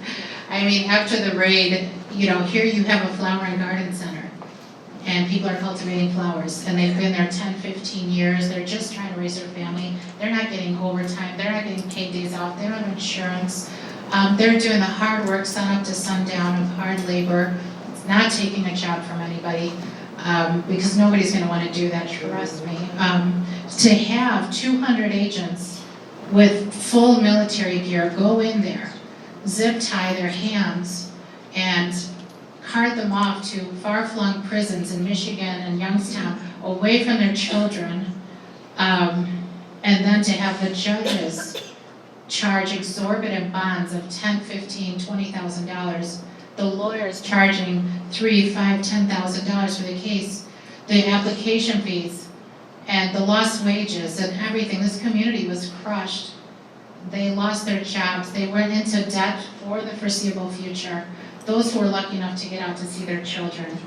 I mean, after the raid, here you have a flower and garden center, and people are cultivating flowers, and they've been there 10, 15 years. They're just trying to raise their family. They're not getting overtime. They're not getting paid days off. They don't have insurance. They're doing the hard work, sun up to sundown, of hard labor. It's not taking a job from anybody, because nobody's going to want to do that, trust me. To have 200 agents with full military gear go in there, zip tie their hands, and cart them off to far-flung prisons in Michigan and Youngstown, away from their children, and then to have the judges charge exorbitant bonds of $10,000, $15,000, $20,000, the lawyers charging $3,000, $5,000, $10,000 for the case, the application fees, and the lost wages and everything. This community was crushed. They lost their jobs. They went into debt for the foreseeable future. Those who were lucky enough to get out to see their children.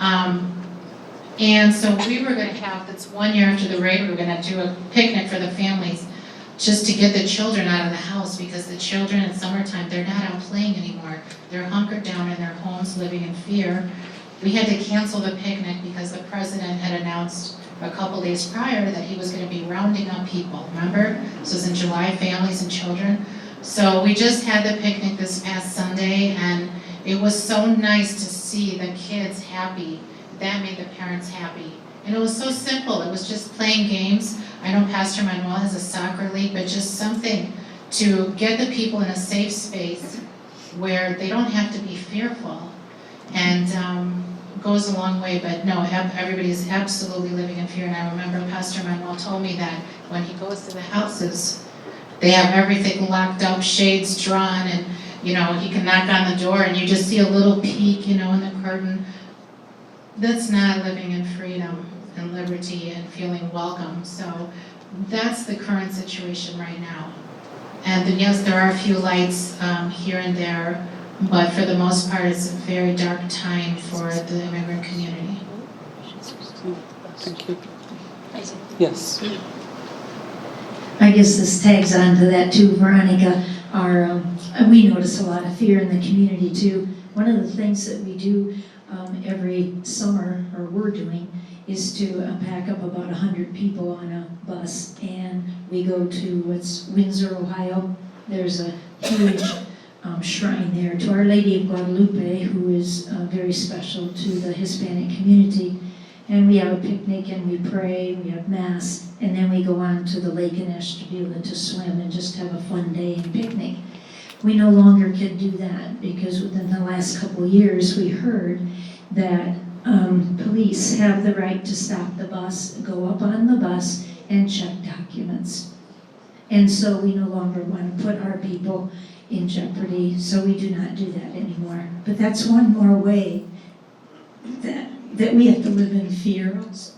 And so we were going to have, that's 1 year after the raid, we were going to do a picnic for the families just to get the children out of the house, because the children in summertime, they're not out playing anymore. They're hunkered down in their homes living in fear. We had to cancel the picnic because the president had announced a couple days prior that he was going to be rounding up people, remember? This was in July, families and children. So we just had the picnic this past Sunday, and it was so nice to see the kids happy. That made the parents happy. And it was so simple. It was just playing games. I know Pastor Manuel has a soccer league, but just something to get the people in a safe space where they don't have to be fearful. And goes a long way, but no, everybody is absolutely living in fear. And I remember Pastor Manuel told me that when he goes to the houses, they have everything locked up, shades drawn, and he can knock on the door and you just see a little peek, in the curtain. That's not living in freedom and liberty and feeling welcome. So that's the current situation right now. And then yes, there are a few lights here and there, but for the most part, it's a very dark time for the immigrant community. Thank you. Yes. I guess this tags on to that too, Veronica. We notice a lot of fear in the community too. One of the things that we do every summer, or we're doing, is to pack up about 100 people on a bus, and we go to Windsor, Ohio. There's a huge shrine there to Our Lady of Guadalupe, who is very special to the Hispanic community. And we have a picnic and we pray, we have mass, and then we go on to the lake in Ashtabula to swim and just have a fun day and picnic. We no longer can do that because within the last couple of years we heard that police have the right to stop the bus, go up on the bus, and check documents. And so we no longer want to put our people in jeopardy, so we do not do that anymore. But that's one more way that we have to live in fear also.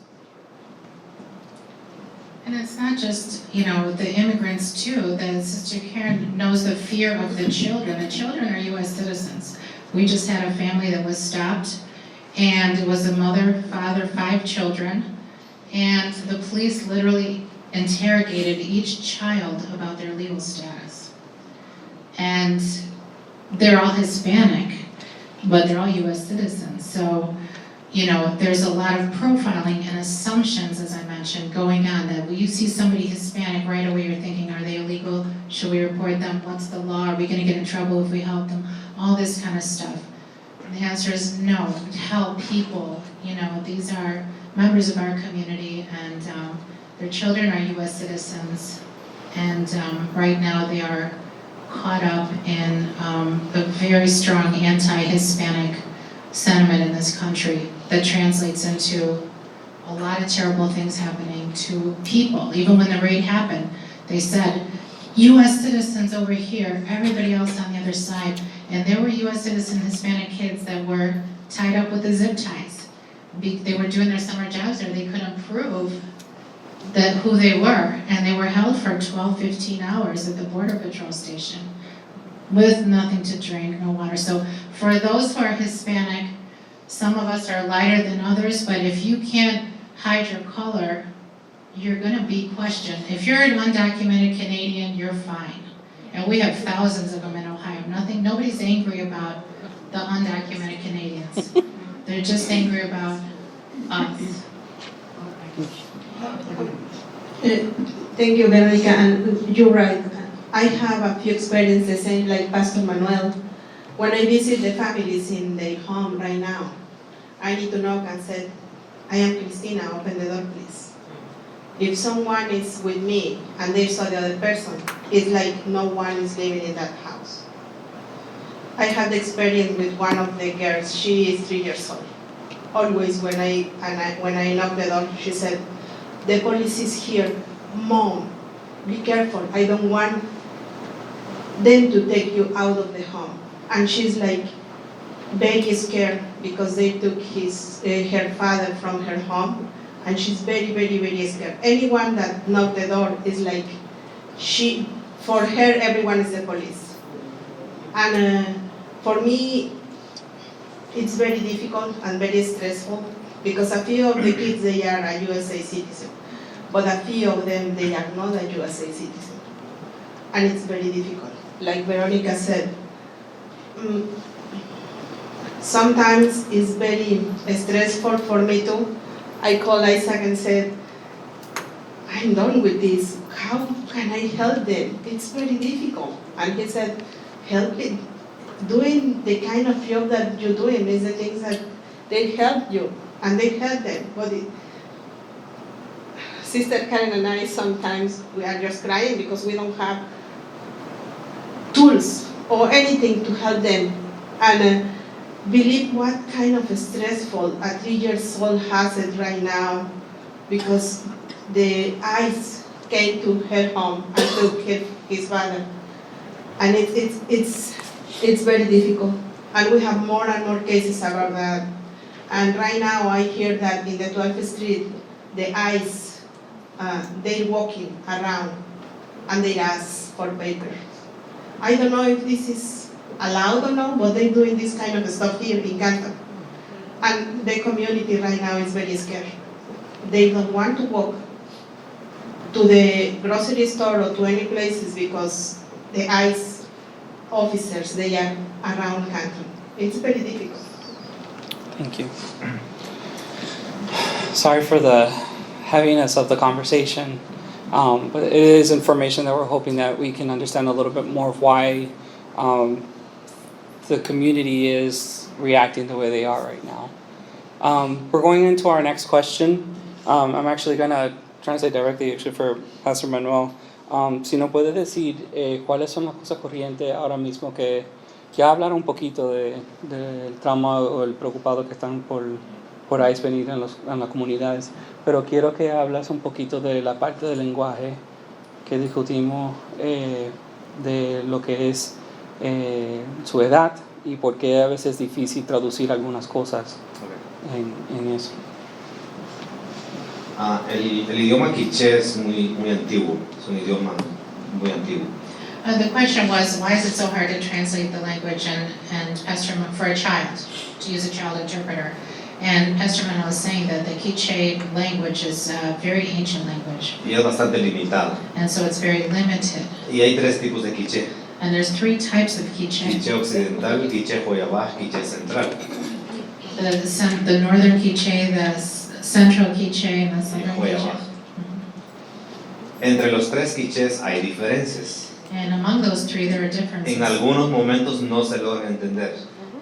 And it's not just, the immigrants too. That Sister Karen knows the fear of the children. The children are U.S. citizens. We just had a family that was stopped, and it was a mother, father, 5 children, and the police literally interrogated each child about their legal status. And they're all Hispanic, but they're all U.S. citizens. So, there's a lot of profiling and assumptions, as I mentioned, going on. That when you see somebody Hispanic, right away you're thinking, are they illegal? Should we report them? What's the law? Are we going to get in trouble if we help them? All this kind of stuff. And the answer is no. Help people. These are members of our community, and their children are U.S. citizens. And right now they are caught up in a very strong anti-Hispanic sentiment in this country that translates into a lot of terrible things happening to people. Even when the raid happened, they said, U.S. citizens over here, everybody else on the other side. And there were U.S. citizen Hispanic kids that were tied up with the zip ties. They were doing their summer jobs there. They couldn't prove that who they were. And they were held for 12, 15 hours at the Border Patrol station with nothing to drink, no water. So for those who are Hispanic, some of us are lighter than others, but if you can't hide your color, you're going to be questioned. If you're an undocumented Canadian, you're fine. And we have thousands of them in Ohio. Nobody's angry about the undocumented Canadians. They're just angry about us. Thank you, Veronica, and you're right. I have a few experiences, same like Pastor Manuel. When I visit the families in their home right now, I need to knock and say, I am Cristina, open the door please. If someone is with me and they saw the other person, it's like no one is living in that house. I had the experience with one of the girls, she is 3 years old. Always when I knock the door, she said, the police is here, Mom, be careful, I don't want them to take you out of the home. And she's like very scared because they took her father from her home, and she's very, very, very scared. Anyone that knocked the door is like, for her, everyone is the police. And for me, it's very difficult and very stressful because a few of the kids, they are a USA citizen, but a few of them, they are not a USA citizen. And it's very difficult. Like Veronica said, sometimes it's very stressful for me too, I called Isaac and said, I'm done with this. How can I help them? It's very difficult. And he said, help it. Doing the kind of job that you're doing is the things that they help you and they help them. But Sister Karen and I sometimes we are just crying because we don't have tools or anything to help them. And believe what kind of stressful a 3-year-old has it right now because the ICE came to her home and took his father. And it's very difficult. And we have more and more cases about that. And right now I hear that in the 12th Street, the ICE, they're walking around and they ask for papers. I don't know if this is allowed or not, but they're doing this kind of stuff here in Canton. And the community right now is very scared. They don't want to walk to the grocery store or to any places because the ICE officers, they are around Canton. It's very difficult. Thank you. Sorry for the heaviness of the conversation, but it is information that we're hoping that we can understand a little bit more of why the community is reacting the way they are right now. We're going into our next question. I'm actually going to translate directly actually for Pastor Manuel. Si nos puede decir cuáles son las cosas corrientes ahora mismo que ya hablar un poquito del trauma o el preocupado que están por ahí venir en las comunidades, pero quiero que hablas un poquito de la parte del lenguaje que discutimos, de lo que es su edad y por qué a veces es difícil traducir algunas cosas en eso. El idioma quiché es muy antiguo, es un idioma muy antiguo. The question was, why is it so hard to translate the language and Pastor for a child, to use a child interpreter? And Pastor Manuel is saying that the Quiche language is a very ancient language. Y es bastante limitado. And so it's very limited. Y hay 3 tipos de quiché. And there's 3 types of Quiche. Quiché occidental, quiché Joyabaj, quiché central. The northern Quiche, the central Quiche, and the southern Quiche. Joyabaj. Entre los 3 quichés hay diferencias. And among those 3 there are differences. En algunos momentos no se logra entender.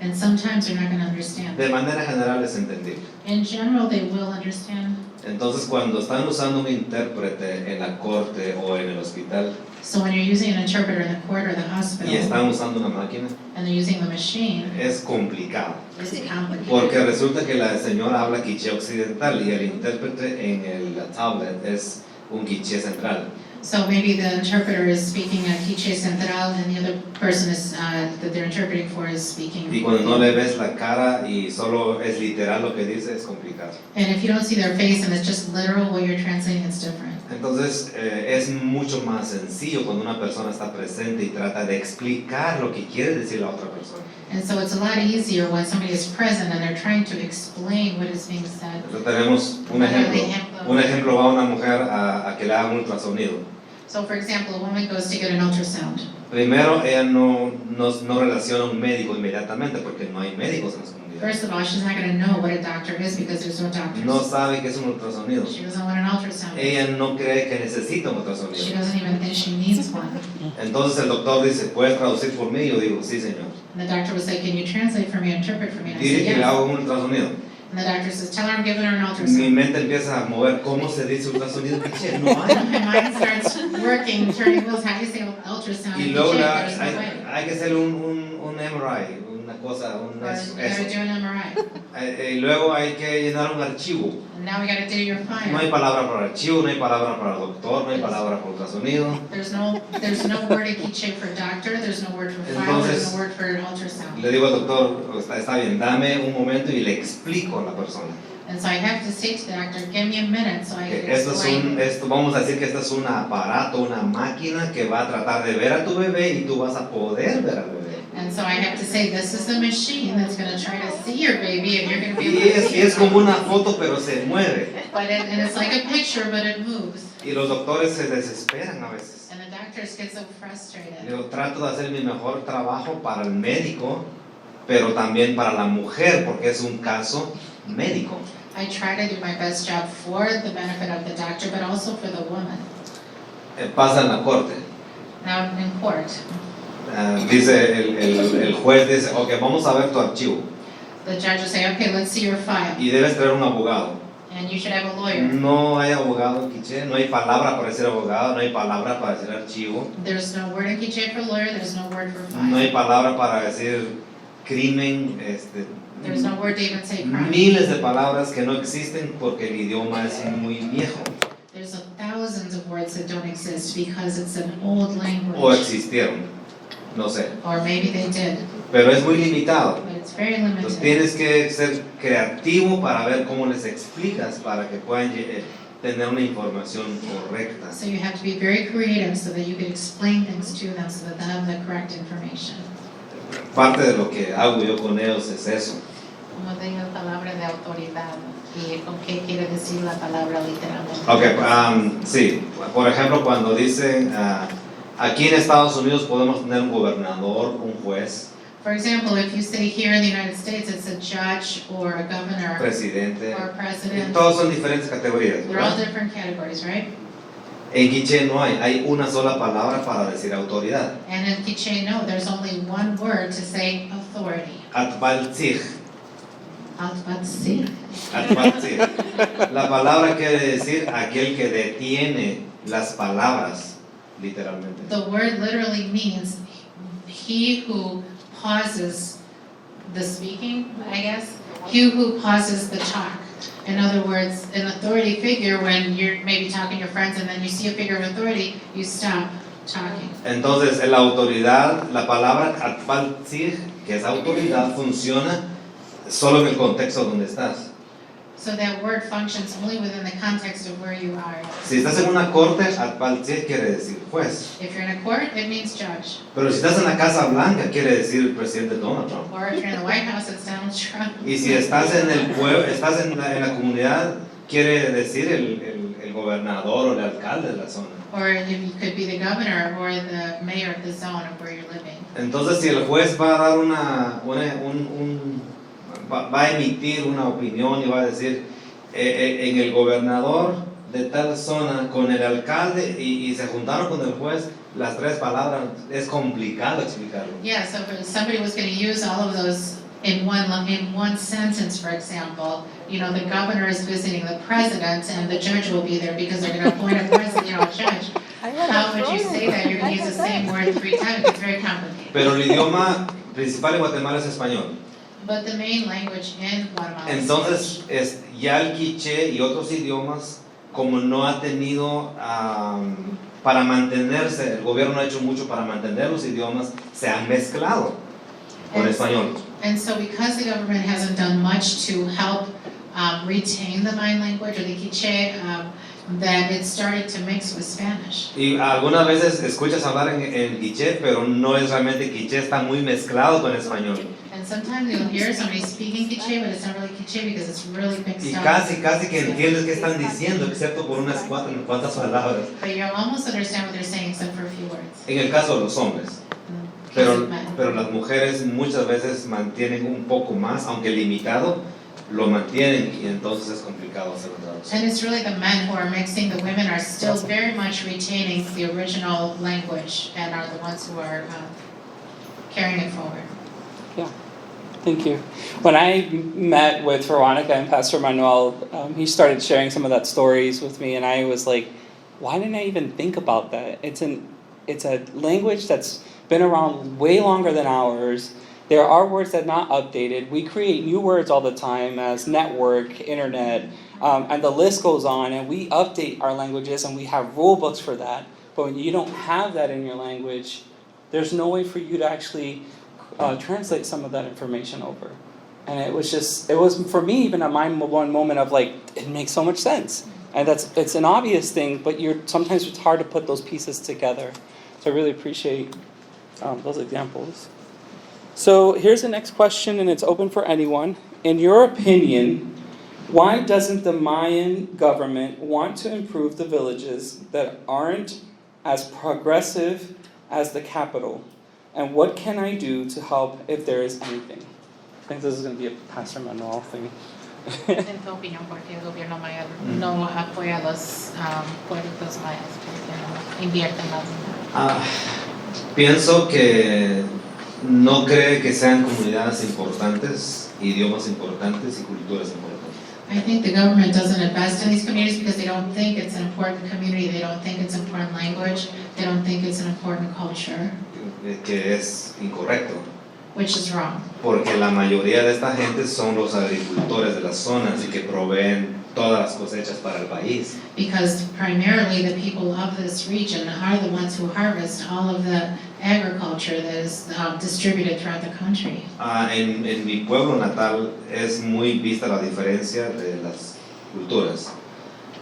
And sometimes you're not going to understand. De manera general es entendible. In general, they will understand. Entonces cuando están usando un intérprete en la corte o en el hospital So when you're using an interpreter in the court or the hospital, y están usando una máquina, and they're using the machine, es complicado. it's complicated. Porque resulta que la señora habla quiché occidental y el intérprete en el tablet es un quiché central. So maybe the interpreter is speaking a Quiche Central and the other person is, that they're interpreting for is speaking. Y cuando no le ves la cara y solo es literal lo que dice, es complicado. And if you don't see their face and it's just literal what you're translating, it's different. Entonces es mucho más sencillo cuando una persona está presente y trata de explicar lo que quiere decir la otra persona. And so it's a lot easier when somebody is present and they're trying to explain what is being said. Entonces tenemos un ejemplo. Un ejemplo, va una mujer a que le haga un ultrasonido. So for example, a woman goes to get an ultrasound. Primero, ella no relaciona a un médico inmediatamente porque no hay médicos en las comunidades. First of all, she's not going to know what a doctor is because there's no doctors. No sabe que es un ultrasonido. She doesn't know what an ultrasound is. Ella no cree que necesita un She ultrasonido. doesn't even think she needs one. Entonces el doctor dice, ¿puedes traducir por mí? Yo digo, sí, señor. And the doctor will say, can you translate for me, interpret for me? And I Dile say, que le yes. hago un ultrasonido. And the doctor says, tell her I'm giving her an Mi ultrasound. mente empieza a mover, ¿cómo se dice ultrasonido? Quiché? No hay. My mind starts working, turning wheels. How do you say ultrasound? Y in luego Quiche? la- There's no way. hay que hacer un MRI, una cosa, un Or eso. you gotta do an MRI. Y luego hay que llenar un archivo. And now we gotta do your No hay file. palabra para archivo, no hay palabra para doctor, no hay palabra para ultrasonido. There's no word in Quiche for doctor, there's no word for file, there's no word for ultrasound. Le digo al doctor, está bien, dame un momento y le explico a la persona. And so I have to say to the doctor, give me a minute so I Que can esto es explain. vamos a decir que esto es un aparato, una máquina que va a tratar de ver a tu bebé y tú vas a poder ver al bebé. And so I have to say, this is the machine that's gonna try to see your baby and you're gonna be Y able to es, see y es it. como una foto, pero se mueve. And it's like a picture, but it moves. Y los doctores se desesperan a veces. And the doctors get so frustrated. Yo trato de hacer mi mejor trabajo para el médico, pero también para la mujer, porque es un caso médico. I try to do my best job for the benefit of the doctor, but also for the woman. Pasa en la corte. Now in court, Dice el juez, dice, ok, vamos a ver tu archivo. the judge will say, okay, let's see your file, Y debes traer un abogado. and you should have a lawyer. No hay abogado en quiché, no hay palabra para decir abogado, no hay palabra para decir archivo, There's no word in Quiche for lawyer, there's no word for no hay file. palabra para decir crimen, There's no word to even say crime. miles de palabras que no existen porque el idioma es muy viejo There's thousands of words that don't exist because it's an old o language. existieron, no sé, Or maybe they did, pero es muy limitado. but it's very Entonces limited. tienes que ser creativo para ver cómo les explicas para que puedan tener una información correcta. So you have to be very creative so that you can explain things to them so that they have the correct information. Parte de lo que hago yo con ellos es eso. Como digo, palabra de autoridad. ¿Y con qué quiere decir la palabra literalmente? Ok, sí, por ejemplo cuando dicen aquí en Estados Unidos podemos tener un gobernador, un juez, For example, if you say here in the United States, it's a judge or a governor presidente, or a president. todos son diferentes categorías, They're all ¿verdad? different categories, right? En quiché no hay una sola palabra para decir autoridad. And in Quiche, no, there's only one word to say authority. Atbaltzig, Atbatsi. atbaltzig. La palabra quiere decir aquel que detiene las palabras, literalmente. The word literally means he who pauses the speaking, I guess. He who pauses the talk. In other words, an authority figure, when you're maybe talking to your friends and then you see a figure of authority, you stop talking. Entonces, en la autoridad, la palabra atbaltzig, que es autoridad, funciona solo en el contexto donde estás. So that word functions only within the context of where you are. Si estás en una corte, atbaltzig quiere decir juez. If you're in a court, it means judge. Pero si estás en la Casa Blanca, quiere decir el presidente Donald Trump. Or if you're in the White House, it's Donald Trump. Y si estás en el pueblo, estás en la comunidad, quiere decir el gobernador o el alcalde de la zona. Or if you could be the governor or the mayor of the zone of where you're living. Entonces, si el juez va a dar va a emitir una opinión y va a decir en el gobernador de tal zona con el alcalde y se juntaron con el juez, las tres palabras es complicado explicarlo. Yeah, so if somebody was going to use all of those in one sentence, for example, you know, the governor is visiting the president and the judge will be there because they're going to appoint a president, you know, a judge. How would you say that? You're going to use the same word 3 times. It's very complicated. Pero el idioma principal en Guatemala es español. But the main language in Guatemala is Entonces, ya el quiché y otros idiomas, como no ha tenido para mantenerse, el gobierno no ha hecho mucho para mantener los idiomas, se han mezclado con And- español. And so because the government hasn't done much to help retain the Mayan language or the Quiche, that it started to mix with Spanish. Y algunas veces escuchas hablar en quiché, pero no es realmente quiché, está muy mezclado con español. And sometimes you'll hear somebody speaking Quiche, but it's not really Quiche because it's really mixed Y up. casi que entiendes qué están diciendo, excepto por unas cuantas palabras. But you almost understand what they're saying except for a few words. En el caso de los hombres. Because Pero las mujeres muchas veces mantienen un poco más, aunque limitado, lo mantienen y entonces es complicado hacer la traducción. And it's really the men who are mixing, the women are still very much retaining the original language and are the ones who are carrying it forward. Thank you. When I met with Veronica and Pastor Manuel, he started sharing some of that stories with me, and I was like, why didn't I even think about that? It's a language that's been around way longer than ours. There are words that are not updated. We create new words all the time as network, internet, and the list goes on, and we update our languages and we have rule books for that. But when you don't have that in your language, there's no way for you to actually translate some of that information over. And it was for me even a one moment of like, it makes so much sense. And it's an obvious thing, but sometimes it's hard to put those pieces together. So I really appreciate those examples. So here's the next question, and it's open for anyone. In your opinion, why doesn't the Mayan government want to improve the villages that aren't as progressive as the capital? And what can I do to help if there is anything? I think this is going to be a Pastor Manuel thing. En tu opinión, ¿por qué el gobierno maya no apoya a los pueblitos mayas? Porque no invierten más. Pienso que no cree que sean comunidades importantes, idiomas importantes y culturas importantes. I think the government doesn't invest in these communities because they don't think it's an important community, they don't think it's an important language, they don't think it's an important culture, Que es incorrecto, which is wrong. porque la mayoría de esta gente son los agricultores de las zonas y que proveen todas las cosechas para el país. Because primarily the people of this region are the ones who harvest all of the agriculture that is distributed throughout the country. En mi pueblo natal es muy vista la diferencia de las culturas.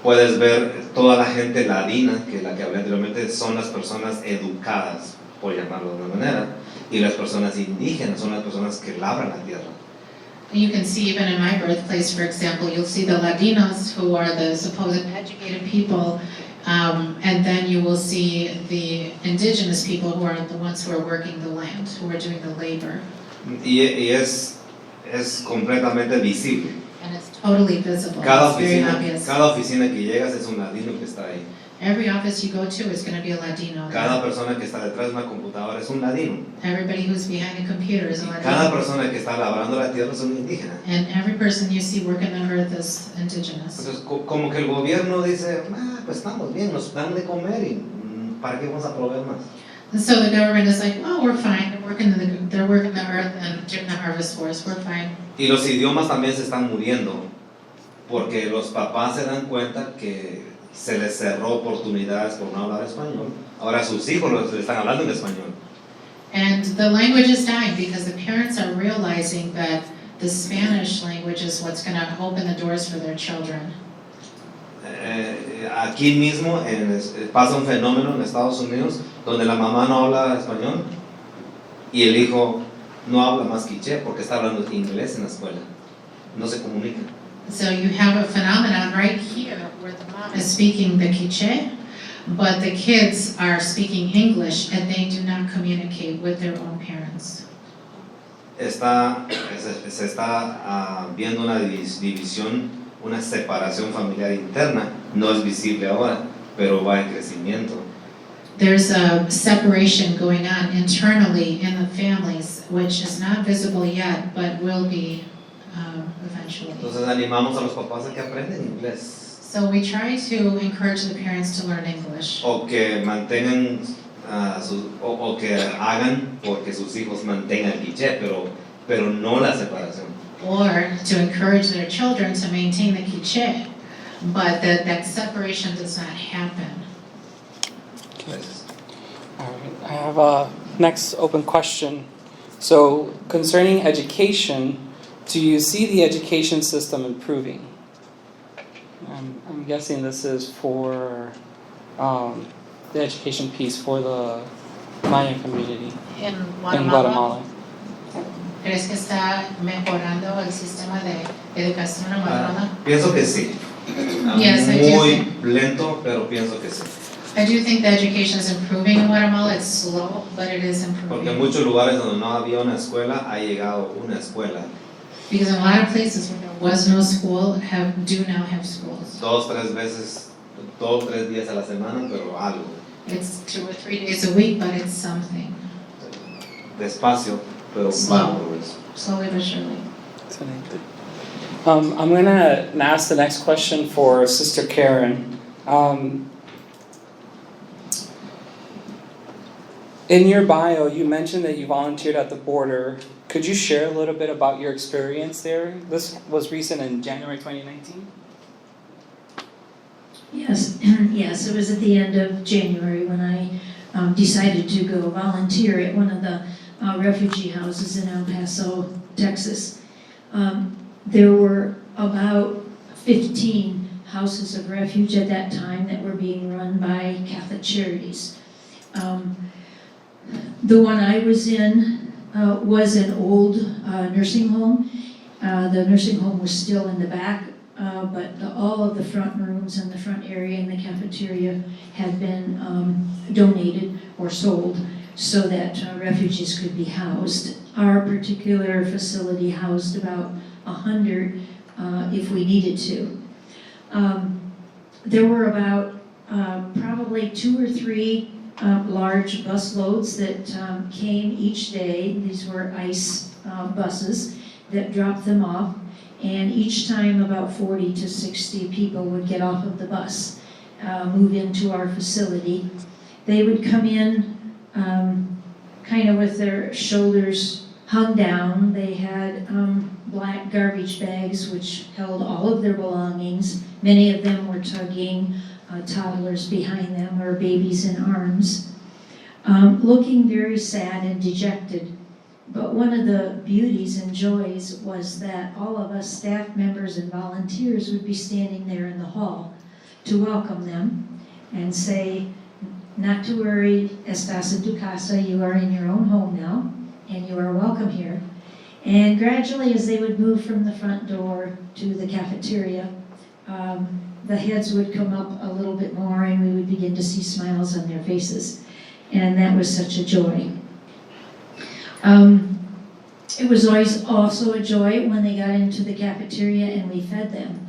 Puedes ver toda la gente ladina, que la que hablé anteriormente, son las personas educadas, por llamarlo de una manera, y las personas indígenas son las personas que labran la tierra. You can see even in my birthplace, for example, you'll see the Latinos who are the supposed educated people, and then you will see the indigenous people who are the ones who are working the land, who are doing the labor. Y es completamente visible. And it's totally visible, Cada it's very obvious. oficina que llegas es un ladino que está ahí. Every office you go to is going to be a Latino. Cada persona que está detrás de una computadora es un ladino. Everybody who's behind a computer is a Cada Latino. persona que está labrando la tierra es un indígena. And every person you see working the earth is indigenous. Entonces, como que el gobierno dice, pues estamos bien, nos dan de comer y ¿para qué vamos a proveer más? And so the government is like, well, we're fine. They're working the earth and doing the harvest for us. We're fine. Y los idiomas también se están muriendo porque los papás se dan cuenta que se les cerró oportunidades por no hablar español. Ahora sus hijos les están hablando en español. And the language is dying because the parents are realizing that the Spanish language is what's going to open the doors for their children. Aquí mismo pasa un fenómeno en Estados Unidos donde la mamá no habla español y el hijo no habla más quiché porque está hablando inglés en la escuela. No se comunica. So you have a phenomenon right here where the mom is speaking the Quiche, but the kids are speaking English and they do not communicate with their own parents. Se está viendo una división, una separación familiar interna. No es visible ahora, pero va en crecimiento. There's a separation going on internally in the families, which is not visible yet, but will be eventually. Entonces animamos a los papás a que aprendan inglés So we try to encourage the parents to learn English, o que mantengan o que hagan porque sus hijos mantengan el quiché, pero no la separación. or to encourage their children to maintain the Quiche, but that separation does not happen. Gracias. All right, I have a next open question. So, concerning education, do you see the education system improving? I'm guessing this is for the education piece for the Maya community En in Guatemala. ¿Crees que está mejorando el sistema de educación en Guatemala? Pienso que sí. Yes, I do Muy think. lento, pero pienso que sí. I do think the education is improving in Guatemala. It's slow, but it is Porque en improving. muchos lugares donde no había una escuela, ha llegado una escuela. Because in a lot of places where there was no school, do now have schools. 2-3 veces, 2-3 días a la semana, pero algo. It's 2 or 3 days a week, but it's something. Despacio, pero Slow. vamos. Slowly but surely. Excelente. I'm going to ask the next question for Sister Karen. In your bio, you mentioned that you volunteered at the border. Could you share a little bit about your experience there? This was recent in January 2019. Yes, yes, it was at the end of January when I decided to go volunteer at one of the refugee houses in El Paso, Texas. There were about 15 houses of refuge at that time that were being run by Catholic Charities. The one I was in was an old nursing home. The nursing home was still in the back, but all of the front rooms and the front area and the cafeteria had been donated or sold so that refugees could be housed. Our particular facility housed about 100 if we needed to. There were about probably 2 or 3 large bus loads that came each day. These were ICE buses that dropped them off, and each time about 40 to 60 people would get off of the bus, move into our facility. They would come in kind of with their shoulders hung down. They had black garbage bags which held all of their belongings. Many of them were tugging toddlers behind them or babies in arms, looking very sad and dejected. But one of the beauties and joys was that all of us staff members and volunteers would be standing there in the hall to welcome them and say, not to worry, estás en tu casa, you are in your own home now, and you are welcome here. And gradually, as they would move from the front door to the cafeteria, the heads would come up a little bit more, and we would begin to see smiles on their faces. And that was such a joy. It was always also a joy when they got into the cafeteria and we fed them.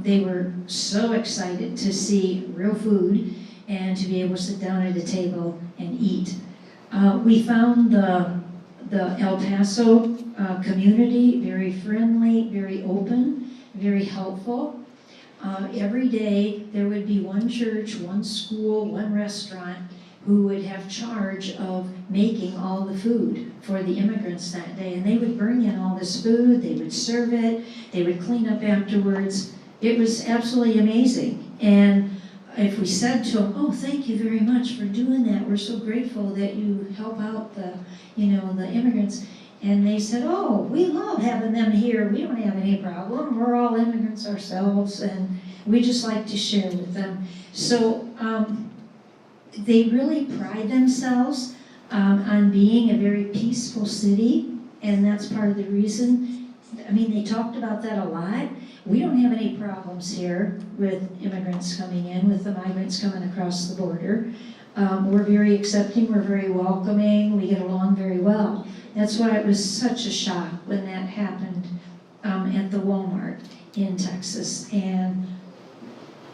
They were so excited to see real food and to be able to sit down at a table and eat. We found the El Paso community very friendly, very open, very helpful. Every day there would be one church, one school, one restaurant who would have charge of making all the food for the immigrants that day. And they would bring in all this food, they would serve it, they would clean up afterwards. It was absolutely amazing. And if we said to them, oh, thank you very much for doing that, we're so grateful that you help out the immigrants. And they said, oh, we love having them here. We don't have any problem. We're all immigrants ourselves, and we just like to share with them. So they really pride themselves on being a very peaceful city, and that's part of the reason. I mean, they talked about that a lot. We don't have any problems here with immigrants coming in, with the migrants coming across the border. We're very accepting, we're very welcoming, we get along very well. That's why it was such a shock when that happened at the Walmart in Texas. And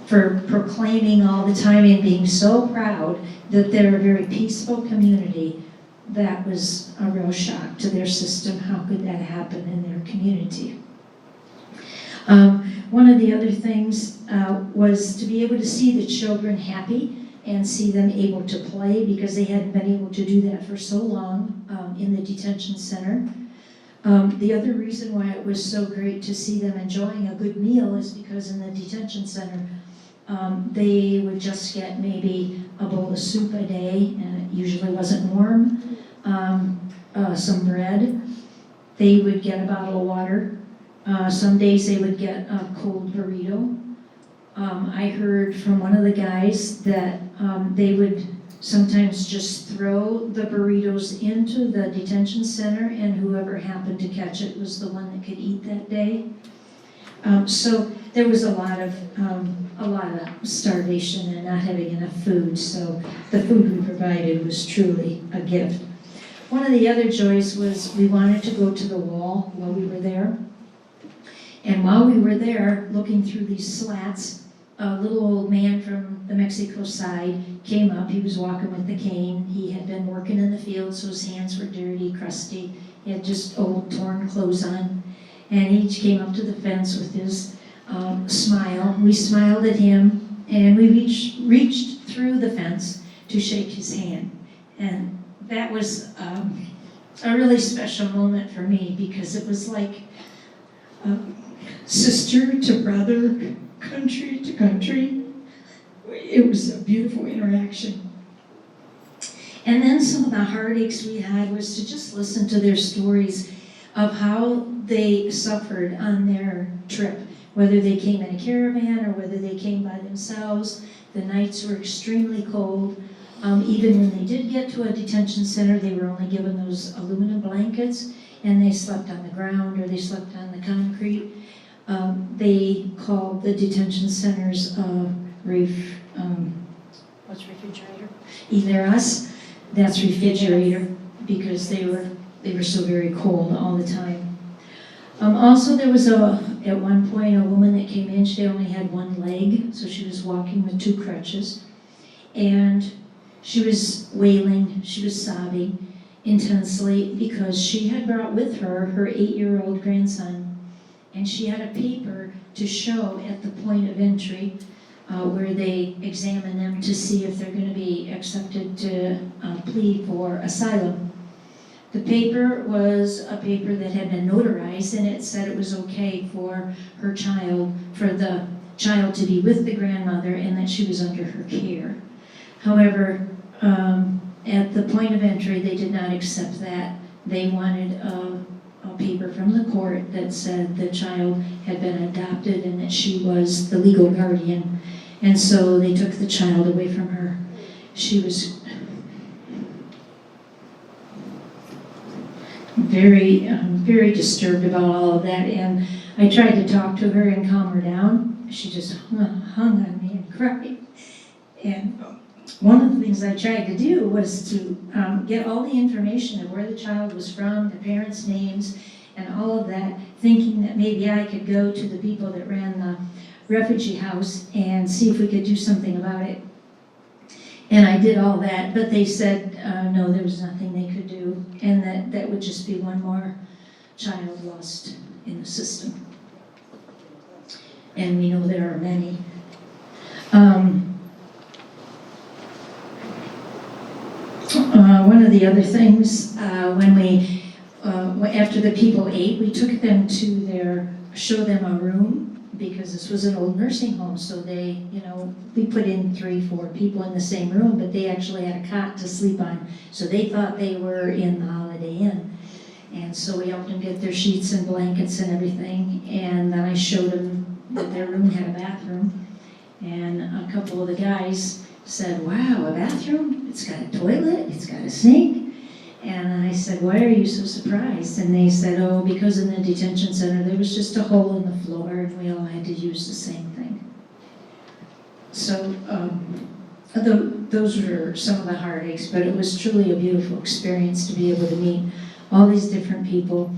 for proclaiming all the time and being so proud that they're a very peaceful community, that was a real shock to their system. How could that happen in their community? One of the other things was to be able to see the children happy and see them able to play, because they hadn't been able to do that for so long in the detention center. The other reason why it was so great to see them enjoying a good meal is because in the detention center, they would just get maybe a bowl of soup a day, and it usually wasn't warm, some bread. They would get a bottle of water. Some days they would get a cold burrito. I heard from one of the guys that they would sometimes just throw the burritos into the detention center, and whoever happened to catch it was the one that could eat that day. So there was a lot of starvation and not having enough food, so the food we provided was truly a gift. One of the other joys was we wanted to go to the wall while we were there. And while we were there, looking through these slats, a little old man from the Mexico side came up. He was walking with a cane. He had been working in the field, so his hands were dirty, crusty. He had just old, torn clothes on. And he came up to the fence with his smile. We smiled at him, and we reached through the fence to shake his hand. And that was a really special moment for me, because it was like sister to brother, country to country. It was a beautiful interaction. And then some of the heartaches we had was to just listen to their stories of how they suffered on their trip, whether they came in a caravan or whether they came by themselves. The nights were extremely cold. Even when they did get to a detention center, they were only given those aluminum blankets, and they slept on the ground or they slept on the concrete. They called the detention centers what's refrigerator? Hileras. That's refrigerator, because they were so very cold all the time. Also, there was at one point, a woman that came in, she only had one leg, so she was walking with two crutches. And she was wailing, she was sobbing intensely because she had brought with her her 8-year-old grandson. And she had a paper to show at the point of entry where they examine them to see if they're going to be accepted to plead for asylum. The paper was a paper that had been notarized, and it said it was okay for her child, for the child to be with the grandmother and that she was under her care. However, at the point of entry, they did not accept that. They wanted a paper from the court that said the child had been adopted and that she was the legal guardian. And so they took the child away from her. She was very disturbed about all of that, and I tried to talk to her and calm her down. She just hung on me and cried. And one of the things I tried to do was to get all the information of where the child was from, the parents' names, and all of that, thinking that maybe I could go to the people that ran the refugee house and see if we could do something about it. And I did all that, but they said no, there was nothing they could do, and that would just be one more child lost in the system. And we know there are many. One of the other things, after the people ate, we took them to show them a room, because this was an old nursing home, so we put in 3-4 people in the same room, but they actually had a cot to sleep on, so they thought they were in the Holiday Inn. And so we helped them get their sheets and blankets and everything, and then I showed them that their room had a bathroom, and a couple of the guys said, "Wow, a bathroom? It's got a toilet, it's got a sink." And I said, "Why are you so surprised?" And they said, "Oh, because in the detention center there was just a hole in the floor and we all had to use the same thing." So those were some of the heartaches, but it was truly a beautiful experience to be able to meet all these different people.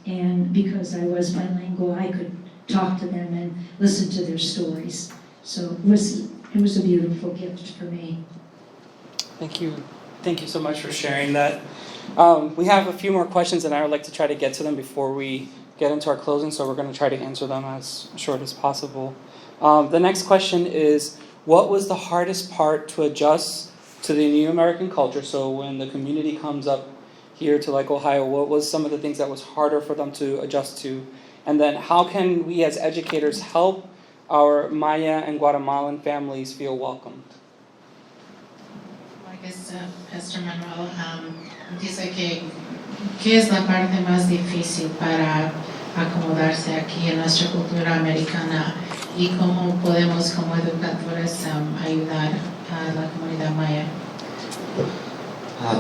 And because I was bilingual, I could talk to them and listen to their stories. So it was a beautiful gift for me. Thank you. Thank you so much for sharing that. We have a few more questions, and I would like to try to get to them before we get into our closing, so we're going to try to answer them as short as possible. The next question is, what was the hardest part to adjust to the new American culture? So when the community comes up here to Ohio, what was some of the things that was harder for them to adjust to? And then how can we as educators help our Maya and Guatemalan families feel welcomed? I guess Pastor Manuel dice que ¿qué es la parte más difícil para acomodarse aquí en nuestra cultura americana y cómo podemos como educadores ayudar a la comunidad maya?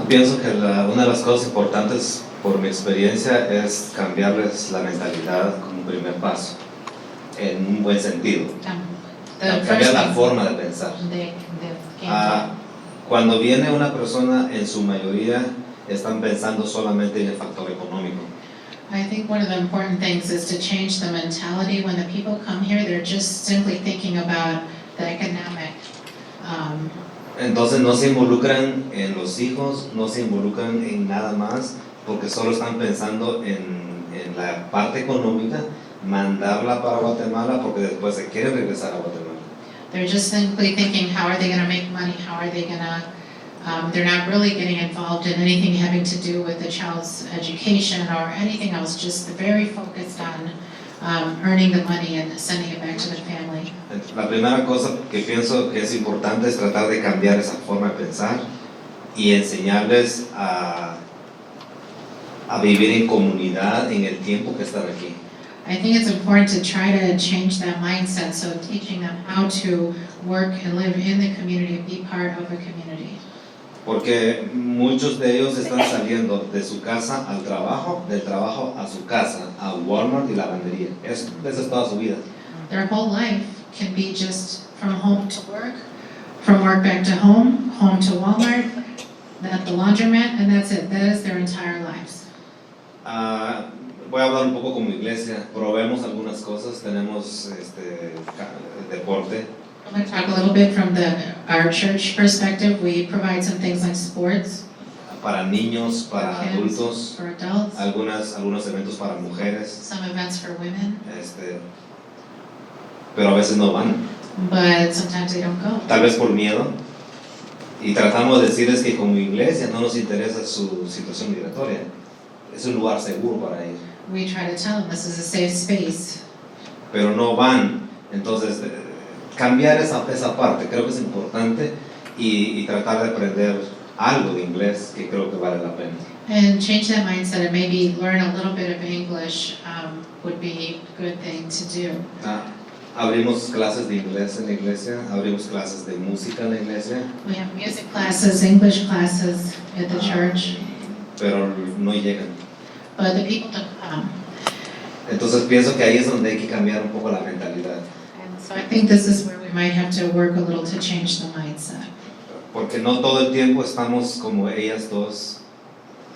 Pienso que una de las cosas importantes por mi experiencia es cambiarles la mentalidad como primer paso, en un buen sentido. Cambiar la forma de pensar. Cuando viene una persona, en su mayoría están pensando solamente en el factor económico. I think one of the important things is to change the mentality. When the people come here, they're just simply thinking about the economic. Entonces no se involucran en los hijos, no se involucran en nada más, porque solo están pensando en la parte económica, mandarla para Guatemala, porque después se quieren regresar a Guatemala. They're just simply thinking, how are they going to make money? How are they going to, they're not really getting involved in anything having to do with the child's education or anything else, just very focused on earning the money and sending it back to the family. La primera cosa que pienso que es importante es tratar de cambiar esa forma de pensar y enseñarles a vivir en comunidad en el tiempo que están aquí. I think it's important to try to change that mindset, so teaching them how to work and live in the community and be part of a community. Porque muchos de ellos están saliendo de su casa al trabajo, del trabajo a su casa, a Walmart y lavandería. Esa es toda su vida. Their whole life can be just from home to work, from work back to home, home to Walmart, at the laundromat, and that's it. That is their entire lives. voy a hablar un poco como iglesia. Probemos algunas cosas. Tenemos deporte. I'm going to talk a little bit from our church perspective. We provide some things like sports Para niños, para for kids, adultos, for adults, algunos eventos para mujeres, some events for women, pero a veces no van, but sometimes they don't go. tal vez por miedo. Y tratamos de decirles que como iglesia no nos interesa su situación migratoria, es un lugar seguro para ir, We try to tell them this is a safe space, pero no van. Entonces, cambiar esa parte creo que es importante y tratar de aprender algo de inglés que creo que vale la pena. and change that mindset and maybe learn a little bit of English would be a good thing to do. Abrimos clases de inglés en la iglesia, abrimos clases de música en la iglesia, We have music classes, English classes at the church, pero no llegan. but the people don't come. Entonces pienso que ahí es donde hay que cambiar un poco la mentalidad, And so I think this is where we might have to work a little to change the mindset. porque no todo el tiempo estamos como ellas dos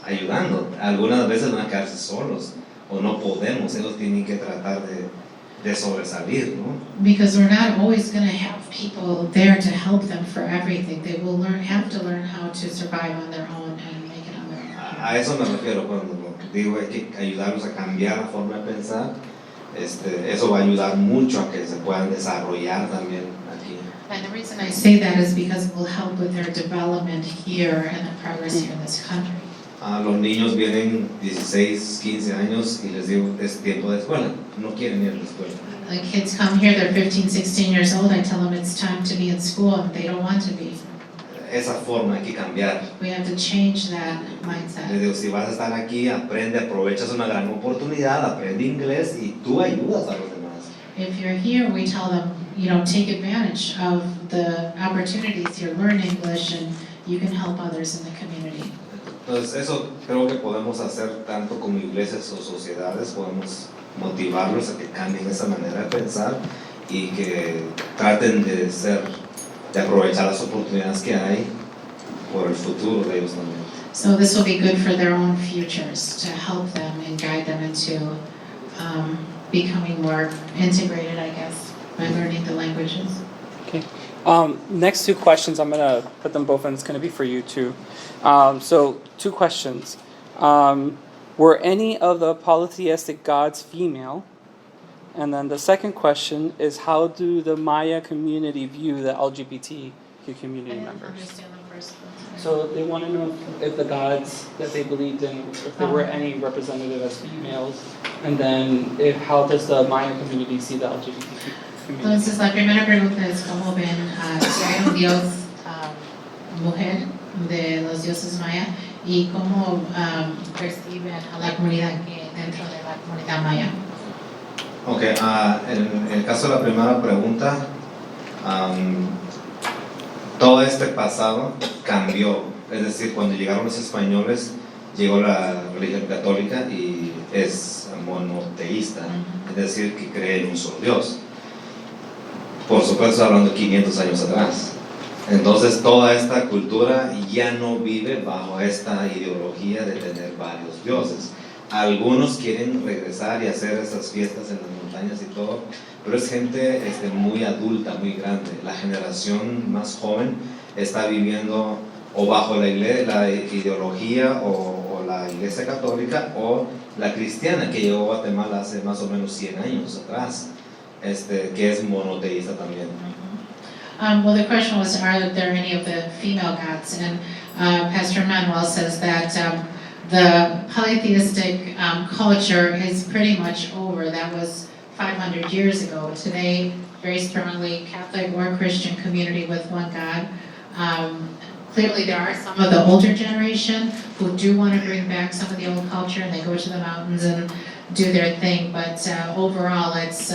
ayudando. Algunas veces van a quedarse solos o no podemos, ellos tienen que tratar de sobresalir, ¿no? Because we're not always going to have people there to help them for everything. They will have to learn how to survive on their own and make it on their own. A eso me refiero cuando digo hay que ayudarlos a cambiar la forma de pensar. Eso va a ayudar mucho a que se puedan desarrollar también aquí. And the reason I say that is because it will help with their development here and the progress here in this country. Los niños vienen 16, 15 años y les digo, es tiempo de escuela, no quieren ir a la escuela. The kids come here, they're 15, 16 years old. I tell them it's time to be in school and they don't want to be. Esa forma hay que cambiar. We have to change that Les mindset. digo, si vas a estar aquí, aprende, aprovechas una gran oportunidad, aprende inglés y tú ayudas a los demás. If you're here, we tell them, take advantage of the opportunities here, learn English, and you can help others in the community. Entonces eso creo que podemos hacer tanto como iglesias o sociedades, podemos motivarlos a que cambien esa manera de pensar y que traten de aprovechar las oportunidades que hay por el futuro de ellos también. So this will be good for their own futures, to help them and guide them into becoming more integrated, I guess, by learning the languages. Okay. Next two questions, I'm gonna put them both in. It's gonna be for you too. So two questions. Were any of the polytheistic gods female? And then the second question is, how do the Maya community view the LGBTQ community members? Understand the first one. So they want to know if the gods that they believed in, if there were any representative as females, and then how does the Maya community see the LGBTQ community? Entonces, la primera pregunta es cómo ven si hay un dios mujer de los dioses maya y cómo perciben a la comunidad que dentro de la comunidad maya. Ok, en el caso de la primera pregunta, todo este pasado cambió. Es decir, cuando llegaron los españoles, llegó la religión católica y es monoteísta, es decir, que cree en un solo Dios. Por supuesto, hablando de 500 años atrás. Entonces, toda esta cultura ya no vive bajo esta ideología de tener varios dioses. Algunos quieren regresar y hacer esas fiestas en las montañas y todo, pero es gente muy adulta, muy grande. La generación más joven está viviendo o bajo la ideología o la iglesia católica o la cristiana que llegó a Guatemala hace más o menos 100 años atrás, que es monoteísta también. Well, the question was, are there any of the female gods? And Pastor Manuel says that the polytheistic culture is pretty much over. That was 500 years ago. Today, very strongly Catholic or Christian community with one God. Clearly, there are some of the older generation who do want to bring back some of the old culture, and they go to the mountains and do their thing. But overall, it's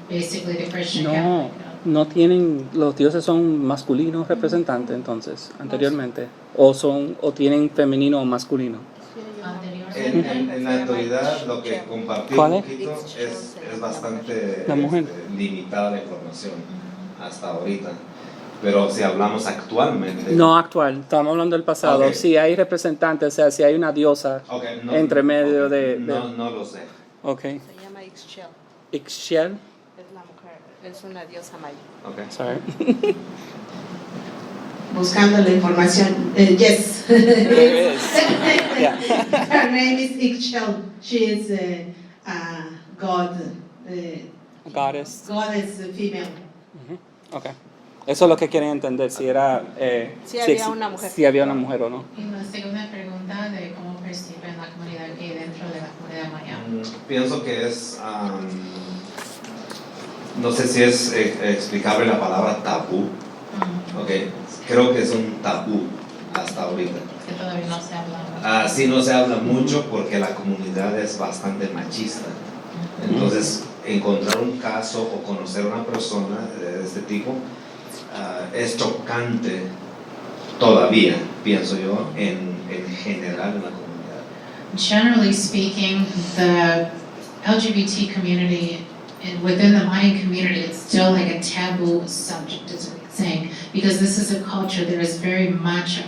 basically the Christian Catholic. No tienen, los dioses son masculinos representantes entonces, anteriormente, o tienen femenino o masculino. En la actualidad lo que compartí ¿Cuál un es? poquito es bastante La mujer. limitada la información hasta ahorita, pero si hablamos actualmente... No actual, estamos hablando del pasado. Ok. Si hay representantes, o sea, si hay una diosa Okay, entre medio de... No lo sé. Okay. Se llama Ixchel. Ixchel. Es la mujer, es una diosa maya. Okay. Sorry. Buscando la información. Yes. There is. Yeah. Her name is Ixchel. She is a god, Goddess. goddess female. Okay. Eso es lo que quieren entender, si era... Si había una mujer. Si había una mujer o no. Y la segunda pregunta de cómo perciben la comunidad gay dentro de la comunidad maya. Pienso que es, no sé si es explicable la palabra tabú. Okay. Creo que es un tabú hasta ahorita. Que todavía no se habla. Sí, no se habla mucho porque la comunidad es bastante machista. Entonces, encontrar un caso o conocer a una persona de este tipo es chocante todavía, pienso yo, en general en la comunidad. Generally speaking, the LGBT community and within the Mayan community, it's still like a taboo subject, is what it's saying, because this is a culture that is very macho,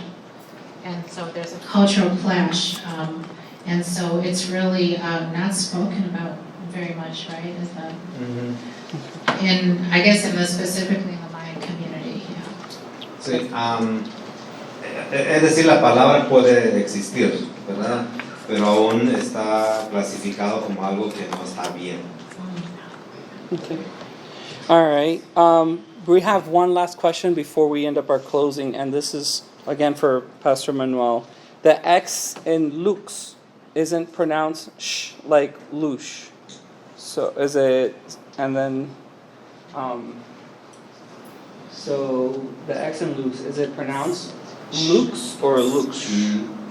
and so there's a cultural clash, and so it's really not spoken about very much, right? Is that I guess specifically in the Mayan community, yeah. Sí, es decir, la palabra puede existir, ¿verdad? Pero aún está clasificado como algo que no está bien. Okay. All right. We have one last question before we end up our closing, and this is again for Pastor Manuel. The X in lux isn't pronounced sh like louche. So is it, and then, so the X in lux, is it pronounced lux or lux?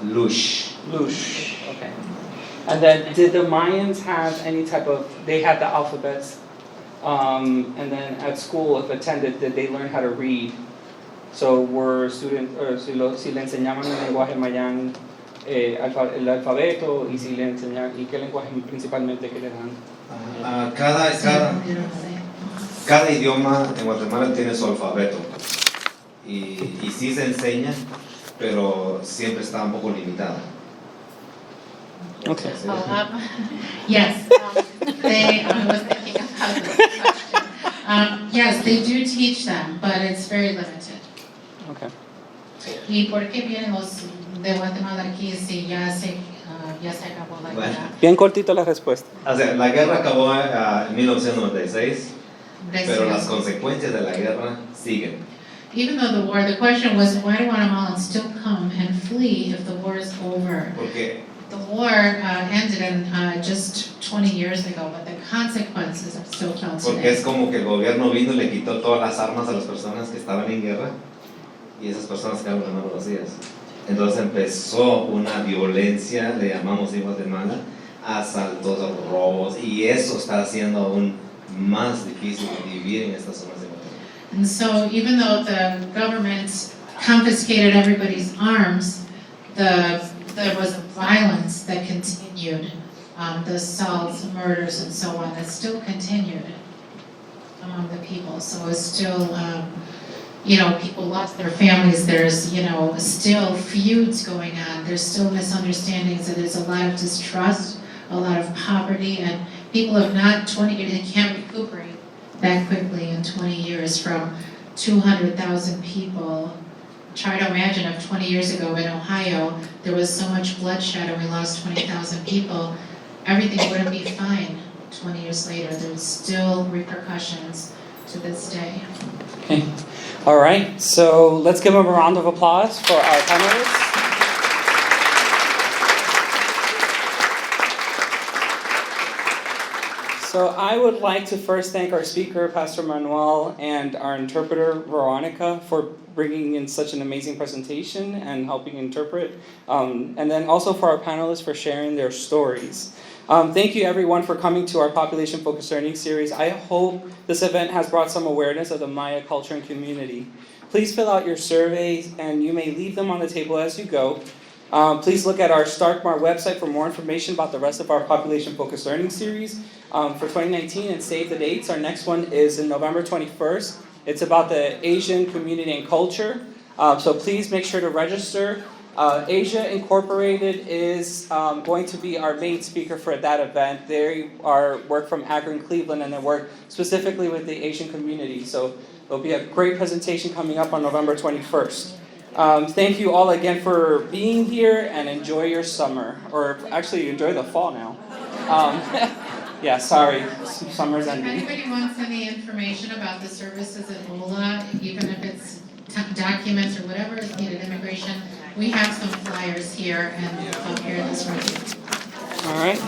Lush. Lush. Okay. And then, did the Mayans have any type of? They had the alphabets, and then at school, if attended, did they learn how to read? So were students, or si le enseñaban el lenguaje mayan, el alfabeto, y si le enseñaban, y qué lenguaje principalmente que le dan? Cada idioma en Guatemala tiene su alfabeto y sí se enseña, pero siempre está un poco limitado. Okay. Yes, I was thinking about this question. Yes, they do teach them, but it's very limited. Okay. ¿Y por qué vienen los de Guatemala aquí si ya se acabó la Bueno. guerra? Bien cortito la respuesta. O sea, la guerra acabó en 1996, pero las Gracias. consecuencias de la guerra siguen. Even though the war, the question was, why do Guatemalans still come and flee if the war is over? Porque The war ended in just 20 years ago, but the consequences are still felt Porque es today. como que el gobierno vino y le quitó todas las armas a las personas que estaban en guerra y esas personas quedaron con manos vacías. Entonces empezó una violencia, le llamamos en Guatemala, asaltos, robos, y eso está haciendo aún más difícil vivir en estas zonas de Guatemala. And so even though the government confiscated everybody's arms, there was violence that continued, the assaults, murders, and so on, that still continued among the people. So it's still, people lost their families. There's, still feuds going on. There's still misunderstandings, and there's a lot of distrust, a lot of poverty, and people have they can't recuperate that quickly in 20 years from 200,000 people. Try to imagine if 20 years ago in Ohio, there was so much bloodshed and we lost 20,000 people, everything wouldn't be fine 20 years later. There's still repercussions to this day. Okay. All right. So let's give them a round of applause for our panelists. So I would like to first thank our speaker, Pastor Manuel, and our interpreter, Veronica, for bringing in such an amazing presentation and helping interpret. And then also for our panelists for sharing their stories. Thank you everyone for coming to our Population Focused Learning Series. I hope this event has brought some awareness of the Maya culture and community. Please fill out your surveys and you may leave them on the table as you go. Please look at our Starkmar website for more information about the rest of our Population Focused Learning Series for 2019 and save the dates. Our next one is in November 21st. It's about the Asian community and culture. So please make sure to register. Asia Incorporated is going to be our main speaker for that event. They work from Akron, Cleveland, and they work specifically with the Asian community. So there'll be a great presentation coming up on November 21st. Thank you all again for being here, and enjoy your summer. Or actually, enjoy the fall now. Yeah, sorry, summer's If ending. anybody wants any information about the services at OLA, even if it's documents or whatever is needed, immigration, we have some flyers here and up here in this room. All right.